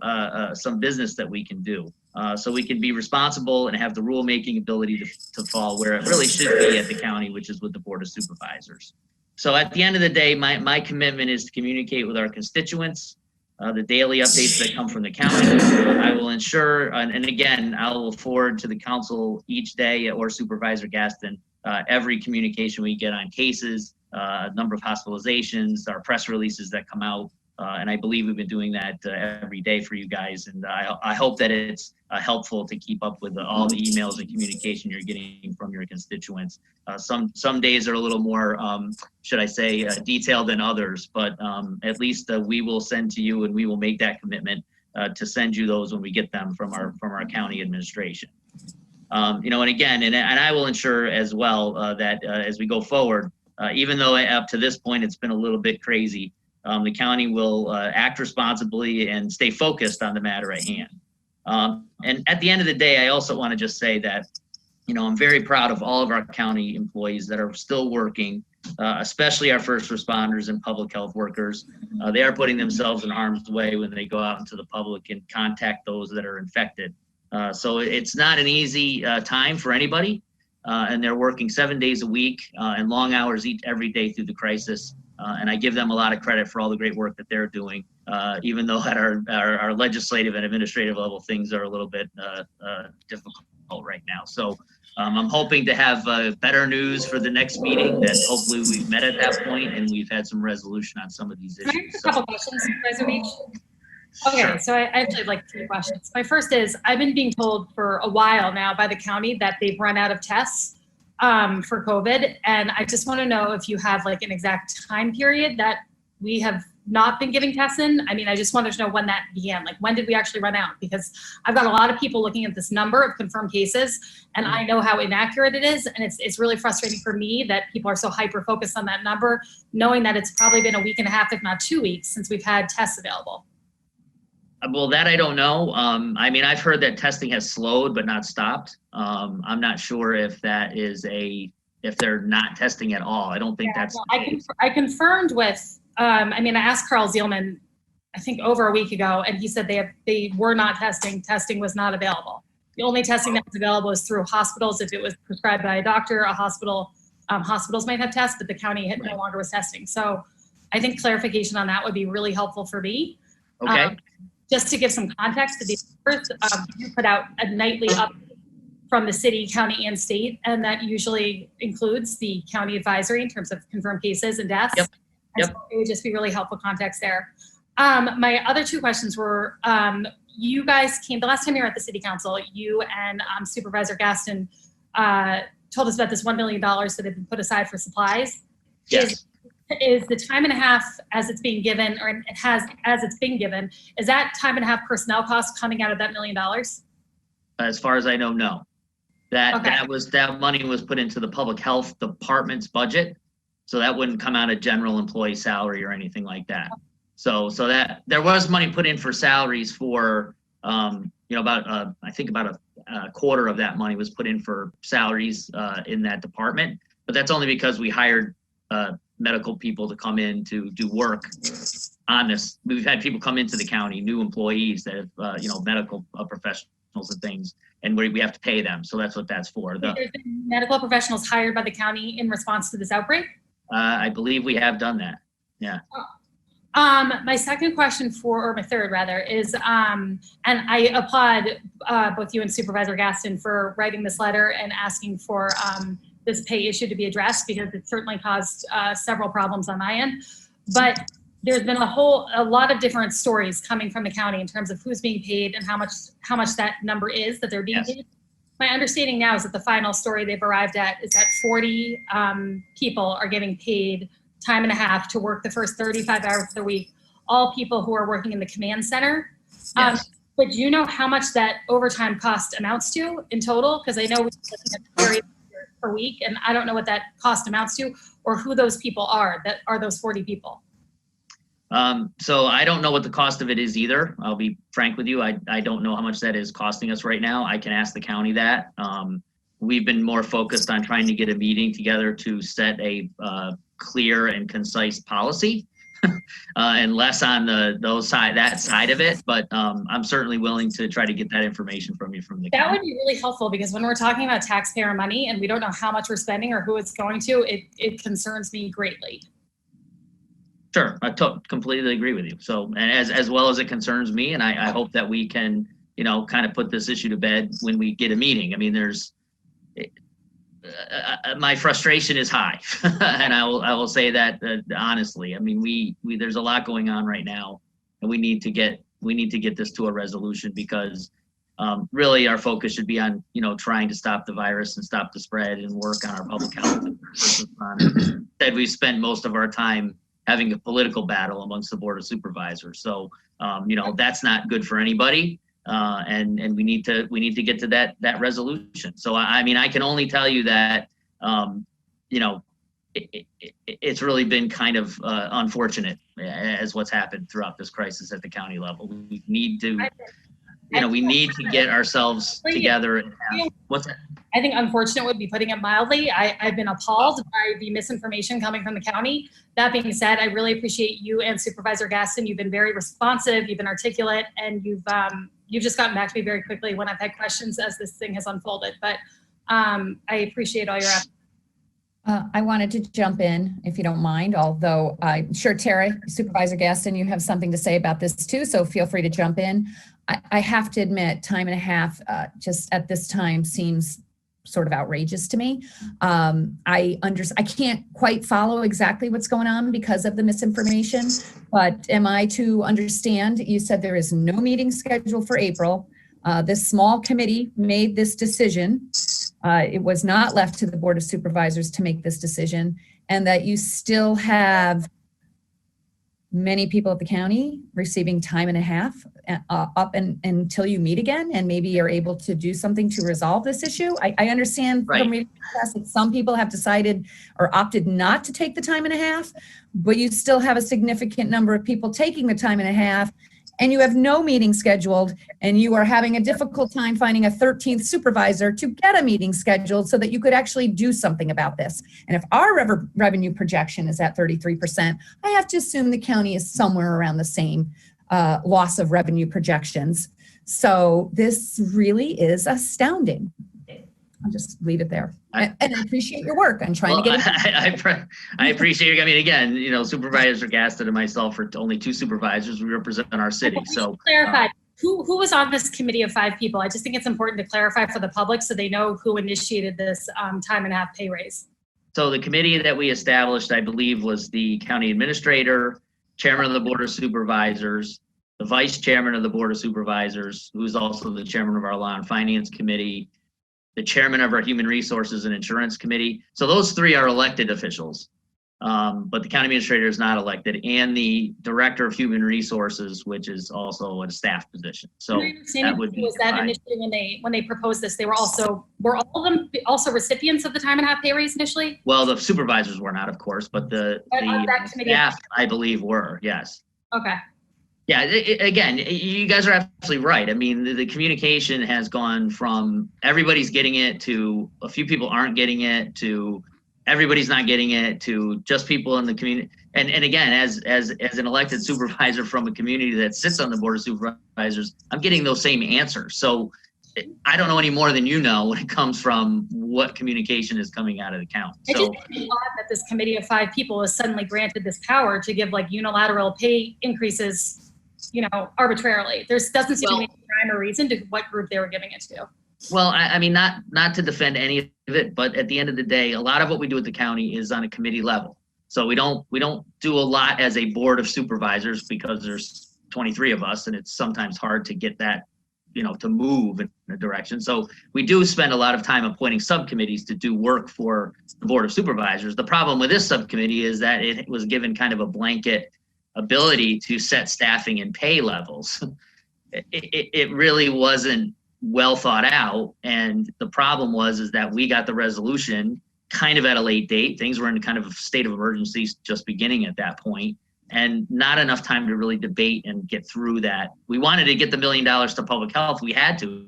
some business that we can do. So we can be responsible and have the rule-making ability to fall where it really should be at the county, which is with the Board of Supervisors. So at the end of the day, my commitment is to communicate with our constituents, the daily updates that come from the county. I will ensure, and again, I will forward to the council each day or Supervisor Gaston, every communication we get on cases, number of hospitalizations, our press releases that come out. And I believe we've been doing that every day for you guys. And I hope that it's helpful to keep up with all the emails and communication you're getting from your constituents. Some days are a little more, should I say, detailed than others, but at least we will send to you and we will make that commitment to send you those when we get them from our county administration. And again, and I will ensure as well that as we go forward, even though up to this point it's been a little bit crazy, the county will act responsibly and stay focused on the matter at hand. And at the end of the day, I also want to just say that, I'm very proud of all of our county employees that are still working, especially our first responders and public health workers. They are putting themselves in harm's way when they go out into the public and contact those that are infected. So it's not an easy time for anybody. and they're working 7 days a week and long hours every day through the crisis. And I give them a lot of credit for all the great work that they're doing, even though at our legislative and administrative level, things are a little bit difficult right now. So I'm hoping to have better news for the next meeting, that hopefully we've met at that point and we've had some resolution on some of these issues. Can I ask a couple questions, Supervisor Beach? Okay, Sure. so I actually have like 3 questions. My first is, I've been being told for a while now by the county that they've run out of tests for COVID. And I just want to know if you have like an exact time period that we have not been giving tests in. I mean, I just wanted to know when that began. Like, when did we actually run out? Because I've got a lot of people looking at this number of confirmed cases, and I know how inaccurate it is. And it's really frustrating for me that people are so hyper-focused on that number, knowing that it's probably been a week and a half, if not 2 weeks, since we've had tests available. Well, that I don't know. I mean, I've heard that testing has slowed but not stopped. I'm not sure if that is if they're not testing at all. I don't think that's the case. I confirmed with, I mean, I asked Carl Zielman, I think over a week ago, and he said they were not testing. Testing was not available. The only testing that was available is through hospitals. If it was prescribed by a doctor, a hospital, hospitals might have tests, but the county no longer was testing. So I think clarification on that would be really helpful for me. Okay. Just to give some context to these numbers, you put out a nightly update from the city, county, and state, and that usually includes the county advisory in terms of confirmed cases and deaths. Yep. So it would just be really helpful context there. My other 2 questions were, you guys came, the last time you were at the city council, you and Supervisor Gaston told us about this $1 million that had been put aside for supplies. Yes. Is the time and a half as it's being given, or as it's being given, is that time and a half personnel costs coming out of that $1 million? As far as I know, no. That money was put into the public health department's budget, so that wouldn't come out of general employee salary or anything like that. So that there was money put in for salaries for about I think about a quarter of that money was put in for salaries in that department, but that's only because we hired medical people to come in to do work on this. We've had people come into the county, new employees that have, medical professionals and things, and we have to pay them. So that's what that's for. There's been medical professionals hired by the county in response to this outbreak? I believe we have done that. Yeah. My second question or my third rather, is, and I applaud both you and Supervisor Gaston for writing this letter and asking for this pay issue to be addressed, because it certainly caused several problems on my end. But there's been a lot of different stories coming from the county in terms of who's being paid and how much that number is that they're being paid. My understanding now is that the final story they've arrived at is that 40 people are getting paid time and a half to work the first 35 hours of the week, all people who are working in the command center. Yes. But do you know how much that overtime cost amounts to in total? Because I know we're looking at the per week, and I don't know what that cost amounts to, or who those people are that are those 40 people. So I don't know what the cost of it is either. I'll be frank with you. I don't know how much that is costing us right now. I can ask the county that. We've been more focused on trying to get a meeting together to set a clear and concise policy and less on that side of it. But I'm certainly willing to try to get that information from you from the county. That would be really helpful, because when we're talking about taxpayer money and we don't know how much we're spending or who it's going to, it concerns me greatly. Sure, I completely agree with you. So, and as well as it concerns me, and I hope that we can, kind of put this issue to bed when we get a meeting. I mean, my frustration is high, and I will say that honestly. I mean, we there's a lot going on right now, and we need to get this to a resolution, because really our focus should be on trying to stop the virus and stop the spread and work on our public health. Instead, we spend most of our time having a political battle amongst the Board of Supervisors. So that's not good for anybody. And we need to get to that resolution. So I mean, I can only tell you that it's really been kind of unfortunate as what's happened throughout this crisis at the county level. We need to get ourselves together. What's that? I think unfortunate would be putting it mildly. I've been appalled by the misinformation coming from the county. That being said, I really appreciate you and Supervisor Gaston. You've been very responsive, you've been articulate, and you've just gotten back to me very quickly when I've had questions as this thing has unfolded. But I appreciate all your efforts. I wanted to jump in, if you don't mind, although I'm sure Tara, Supervisor Gaston, you have something to say about this too, so feel free to jump in. I have to admit, time and a half just at this time seems sort of outrageous to me. I can't quite follow exactly what's going on because of the misinformation, but am I to understand, you said there is no meeting scheduled for April. This small committee made this decision. It was not left to the Board of Supervisors to make this decision, and that you still have many people at the county receiving time and a half up until you meet again, and maybe you're able to do something to resolve this issue. I understand from reading the press that some people have decided or opted not to take the time and a half, but you still have a significant number of people taking the time and a half, and you have no meeting scheduled, and you are having a difficult time finding a 13th supervisor to get a meeting scheduled so that you could actually do something about this. And if our revenue projection is at 33%, I have to assume the county is somewhere around the same loss of revenue projections. So this really is astounding. I'll just leave it there. And I appreciate your work. I'm trying to get it. I appreciate your, I mean, again, you know, Supervisor Gaston and myself are only two supervisors. We represent our city. So clarify, who was on this committee of 5 people? I just think it's important to clarify for the public so they know who initiated this time and a half pay raise. So the committee that we established, I believe, was the county administrator, chairman of the Board of Supervisors, the vice chairman of the Board of Supervisors, who is also the chairman of our Law and Finance Committee, the chairman of our Human Resources and Insurance Committee. So those 3 are elected officials, but the county administrator is not elected, and the director of Human Resources, which is also a staff position. So that would be was that initially when they proposed this, were all of them also recipients of the time and a half pay raise initially? Well, the supervisors were not, of course, but the staff, I believe, were, yes. Okay. Yeah, again, you guys are absolutely right. I mean, the communication has gone from everybody's getting it to a few people aren't getting it to everybody's not getting it to just people in the community. And again, as an elected supervisor from a community that sits on the Board of Supervisors, I'm getting those same answers. So I don't know any more than you know when it comes from what communication is coming out of the county. It just makes me odd that this committee of 5 people is suddenly granted this power to give like unilateral pay increases, you know, arbitrarily. There doesn't seem to be any rhyme or reason to what group they were giving it to. Well, I mean, not to defend any of it, but at the end of the day, a lot of what we do at the county is on a committee level. So we don't do a lot as a Board of Supervisors because there's 23 of us, and it's sometimes hard to get that, you know, to move in a direction. So we do spend a lot of time appointing subcommittees to do work for the Board of Supervisors. The problem with this subcommittee is that it was given kind of a blanket ability to set staffing and pay levels. It really wasn't well thought out. And the problem is that we got the resolution kind of at a late date. Things were in kind of a state of emergency just beginning at that point, and not enough time to really debate and get through that. We wanted to get the $1 million to public health. We had to.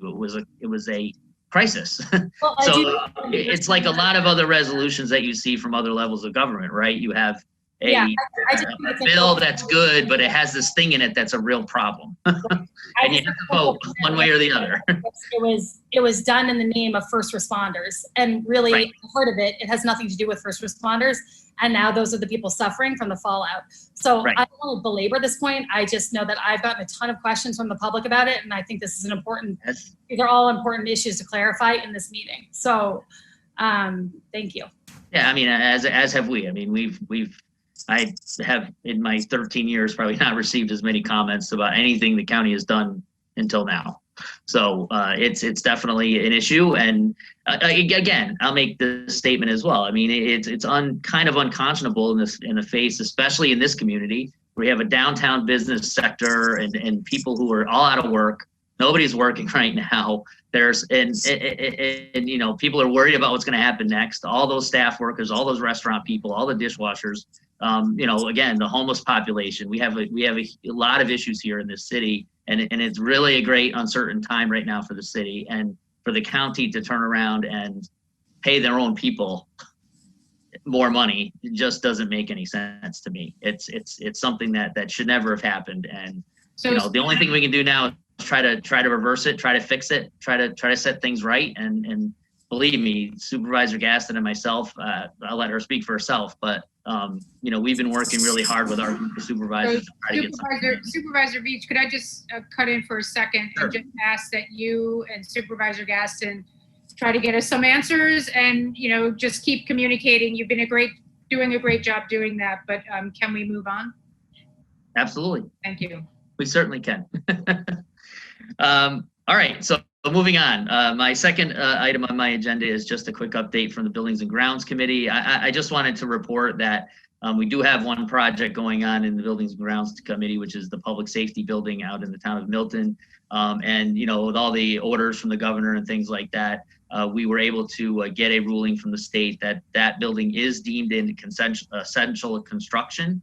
It was a crisis. Well, so it's like a lot of other resolutions that you see from other levels of government, right? You have a bill that's good, but it has this thing in it that's a real problem. And you have to vote one way or the other. It was done in the name of first responders, and really part of it has nothing to do with first responders. And now those are the people suffering from the fallout. So I don't want to belabor this point. I just know that I've gotten a ton of questions from the public about it, and I think this is an important. These are all important issues to clarify in this meeting. So, thank you. Yeah, I mean, as have we. I mean, I have in my 13 years probably not received as many comments about anything the county has done until now. So it's definitely an issue. And again, I'll make this statement as well. I mean, it's kind of unconscionable in the face, especially in this community, where we have a downtown business sector and people who are all out of work. Nobody's working right now. And you know, people are worried about what's going to happen next. All those staff workers, all those restaurant people, all the dishwashers. You know, again, the homeless population. We have a lot of issues here in this city, and it's really a great uncertain time right now for the city, and for the county to turn around and pay their own people more money. It just doesn't make any sense to me. It's something that should never have happened. And so, you know, the only thing we can do now is try to reverse it, try to fix it, try to set things right, and believe me, Supervisor Gaston and myself, I'll let her speak for herself, but we've been working really hard with our group of supervisors to try to get Supervisor Veach, could I just cut in for a second and just ask that you and Supervisor Gaston try to get us some answers and, just keep communicating. You've been doing a great job doing that, but can we move on? Absolutely. Thank you. We certainly can. All right, so moving on. My second item on my agenda is just a quick update from the Buildings and Grounds Committee. I just wanted to report that we do have one project going on in the Buildings and Grounds Committee, which is the public safety building out in the town of Milton. And with all the orders from the governor and things like that, we were able to get a ruling from the state that that building is deemed in essential construction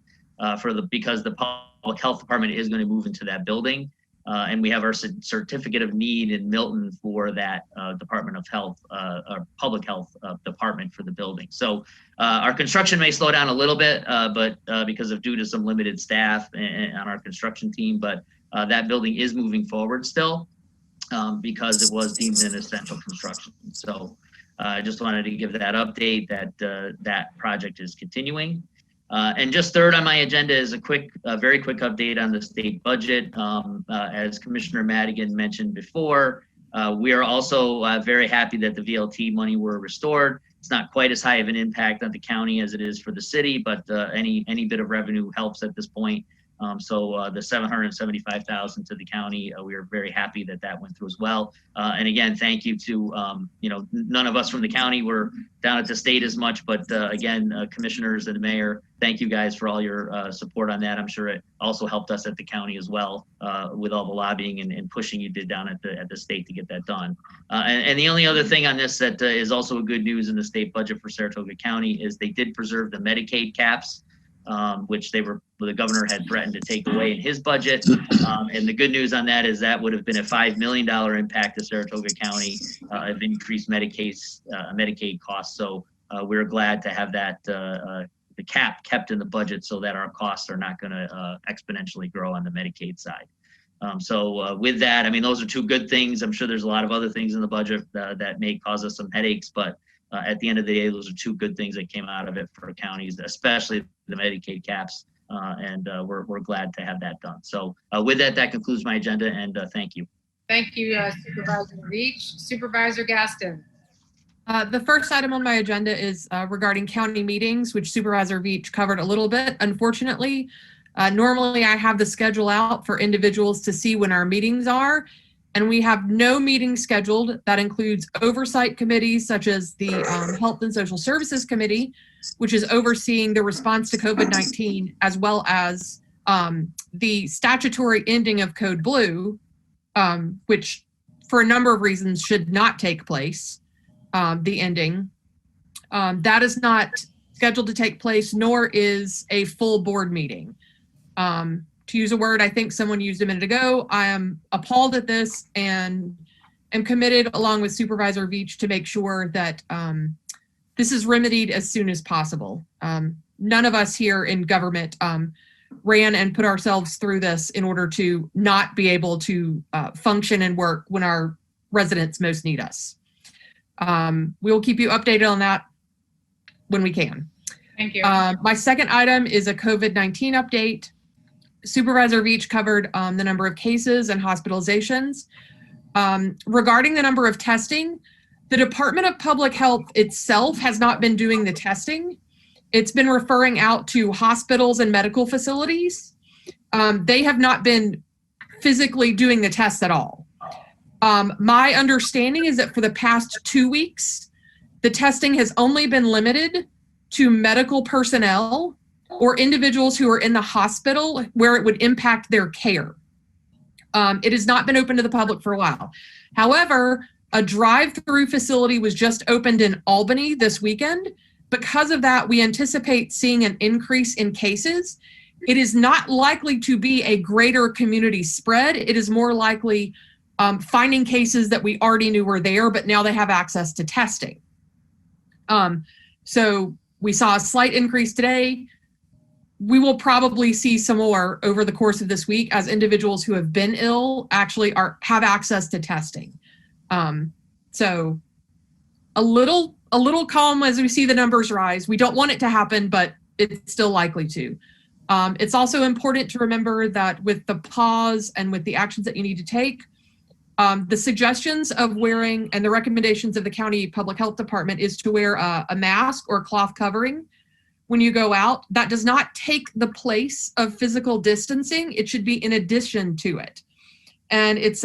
because the public health department is going to move into that building. And we have our certificate of need in Milton for that Department of Health, or Public Health department for the building. So our construction may slow down a little bit, but because of due to some limited staff on our construction team, but that building is moving forward still because it was deemed an essential construction. So I just wanted to give that update that that project is continuing. And just third on my agenda is a very quick update on the state budget. As Commissioner Madigan mentioned before, we are also very happy that the VLT money were restored. It's not quite as high of an impact on the county as it is for the city, but any bit of revenue helps at this point. So the $775,000 to the county, we are very happy that that went through as well. And again, thank you to, none of us from the county were down at the state as much, but again, commissioners and the mayor, thank you guys for all your support on that. I'm sure it also helped us at the county as well with all the lobbying and pushing you did down at the state to get that done. And the only other thing on this that is also a good news in the state budget for Saratoga County is they did preserve the Medicaid caps, which the governor had threatened to take away in his budget. And the good news on that is that would have been a $5 million impact to Saratoga County of increased Medicaid costs. So we're glad to have that the cap kept in the budget so that our costs are not going to exponentially grow on the Medicaid side. So with that, I mean, those are two good things. I'm sure there's a lot of other things in the budget that may cause us some headaches, but at the end of the day, those are two good things that came out of it for counties, especially the Medicaid caps. And we're glad to have that done. So with that, that concludes my agenda, and thank you. Thank you, Supervisor Veach. Supervisor Gaston. The first item on my agenda is regarding county meetings, which Supervisor Veach covered a little bit. Unfortunately, normally I have the schedule out for individuals to see when our meetings are, and we have no meetings scheduled. That includes oversight committees such as the Health and Social Services Committee, which is overseeing the response to COVID-19, as well as the statutory ending of Code Blue, which for a number of reasons should not take place, the ending. That is not scheduled to take place, nor is a full board meeting. To use a word I think someone used a minute ago, I am appalled at this and am committed, along with Supervisor Veach, to make sure that this is remedied as soon as possible. None of us here in government ran and put ourselves through this in order to not be able to function and work when our residents most need us. We will keep you updated on that when we can. Thank you. My second item is a COVID-19 update. Supervisor Veach covered the number of cases and hospitalizations. Regarding the number of testing, the Department of Public Health itself has not been doing the testing. It's been referring out to hospitals and medical facilities. They have not been physically doing the tests at all. My understanding is that for the past 2 weeks, the testing has only been limited to medical personnel or individuals who are in the hospital where it would impact their care. It has not been open to the public for a while. However, a drive-through facility was just opened in Albany this weekend. Because of that, we anticipate seeing an increase in cases. It is not likely to be a greater community spread. It is more likely finding cases that we already knew were there, but now they have access to testing. So we saw a slight increase today. We will probably see some more over the course of this week as individuals who have been ill actually have access to testing. So a little calm as we see the numbers rise. We don't want it to happen, but it's still likely to. It's also important to remember that with the pause and with the actions that you need to take, the suggestions of wearing and the recommendations of the county public health department is to wear a mask or cloth covering when you go out. That does not take the place of physical distancing. It should be in addition to it. And it's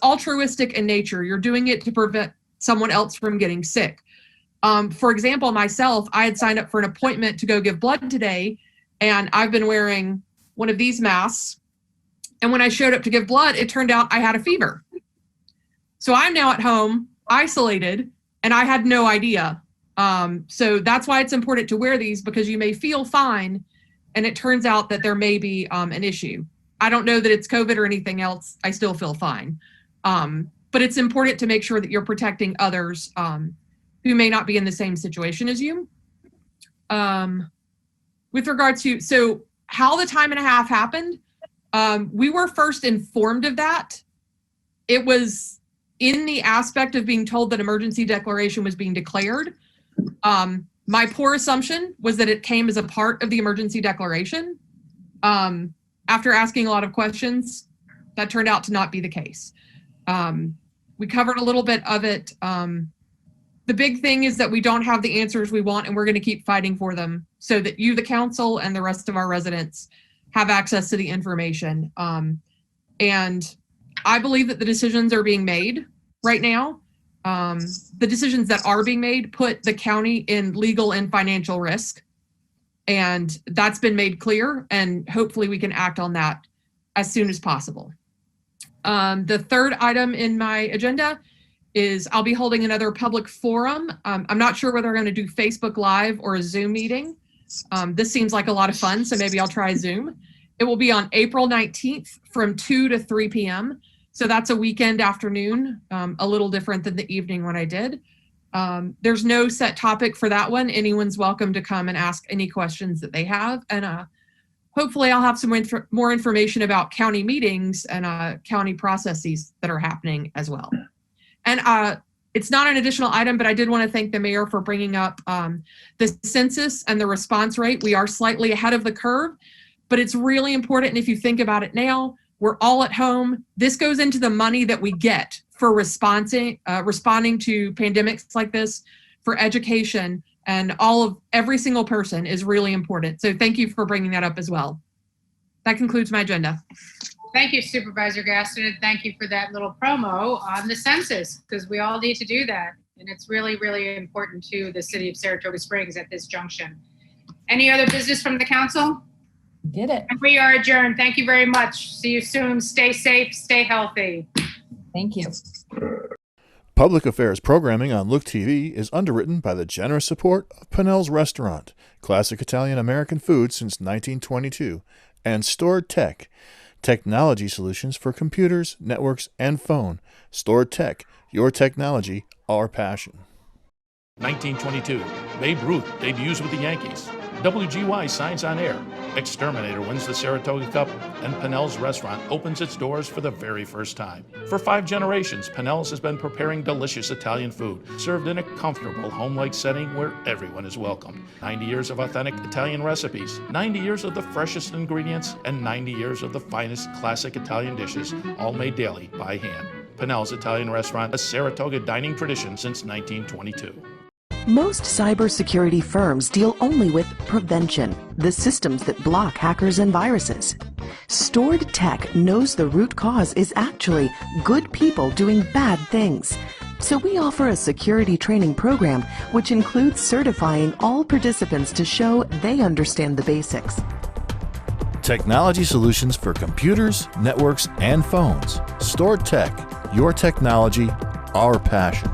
altruistic in nature. You're doing it to prevent someone else from getting sick. For example, myself, I had signed up for an appointment to go give blood today, and I've been wearing one of these masks. And when I showed up to give blood, it turned out I had a fever. So I'm now at home, isolated, and I had no idea. So that's why it's important to wear these, because you may feel fine, and it turns out that there may be an issue. I don't know that it's COVID or anything else. I still feel fine. But it's important to make sure that you're protecting others who may not be in the same situation as you. With regard to, so how the time and a half happened, we were first informed of that. It was in the aspect of being told that emergency declaration was being declared. My poor assumption was that it came as a part of the emergency declaration. After asking a lot of questions, that turned out to not be the case. We covered a little bit of it. The big thing is that we don't have the answers we want, and we're going to keep fighting for them so that you, the council, and the rest of our residents have access to the information. And I believe that the decisions are being made right now. The decisions that are being made put the county in legal and financial risk. And that's been made clear, and hopefully we can act on that as soon as possible. The third item in my agenda is I'll be holding another public forum. I'm not sure whether I'm going to do Facebook Live or a Zoom meeting. This seems like a lot of fun, so maybe I'll try Zoom. It will be on April 19th from 2 to 3 p.m. So that's a weekend afternoon, a little different than the evening when I did. There's no set topic for that one. Anyone's welcome to come and ask any questions that they have. And hopefully I'll have some more information about county meetings and county processes that are happening as well. And it's not an additional item, but I did want to thank the mayor for bringing up the census and the response rate. We are slightly ahead of the curve, but it's really important. And if you think about it now, we're all at home. This goes into the money that we get for responding to pandemics like this, for education, and every single person is really important. So thank you for bringing that up as well. That concludes my agenda. Thank you, Supervisor Gaston, and thank you for that little promo on the census, because we all need to do that. And it's really, really important to the city of Saratoga Springs at this junction. Any other business from the council? Did it. And we are adjourned. Thank you very much. See you soon. Stay safe, stay healthy. Thank you. Public Affairs programming on Look TV is underwritten by the generous support of Pinnell's Restaurant, classic Italian American food since 1922, and Stored Tech, technology solutions for computers, networks, and phone. Stored Tech, your technology, our passion. 1922, Babe Ruth debuts with the Yankees. WGY signs on air. Exterminator wins the Saratoga Cup, and Pinnell's Restaurant opens its doors for the very first time. For 5 generations, Pinnell's has been preparing delicious Italian food, served in a comfortable, home-like setting where everyone is welcomed. 90 years of authentic Italian recipes, 90 years of the freshest ingredients, and 90 years of the finest classic Italian dishes, all made daily by hand. Pinnell's Italian Restaurant, a Saratoga dining tradition since 1922. Most cybersecurity firms deal only with prevention, the systems that block hackers and viruses. Stored Tech knows the root cause is actually good people doing bad things. So we offer a security training program which includes certifying all participants to show they understand the basics. Technology solutions for computers, networks, and phones. Stored Tech, your technology, our passion.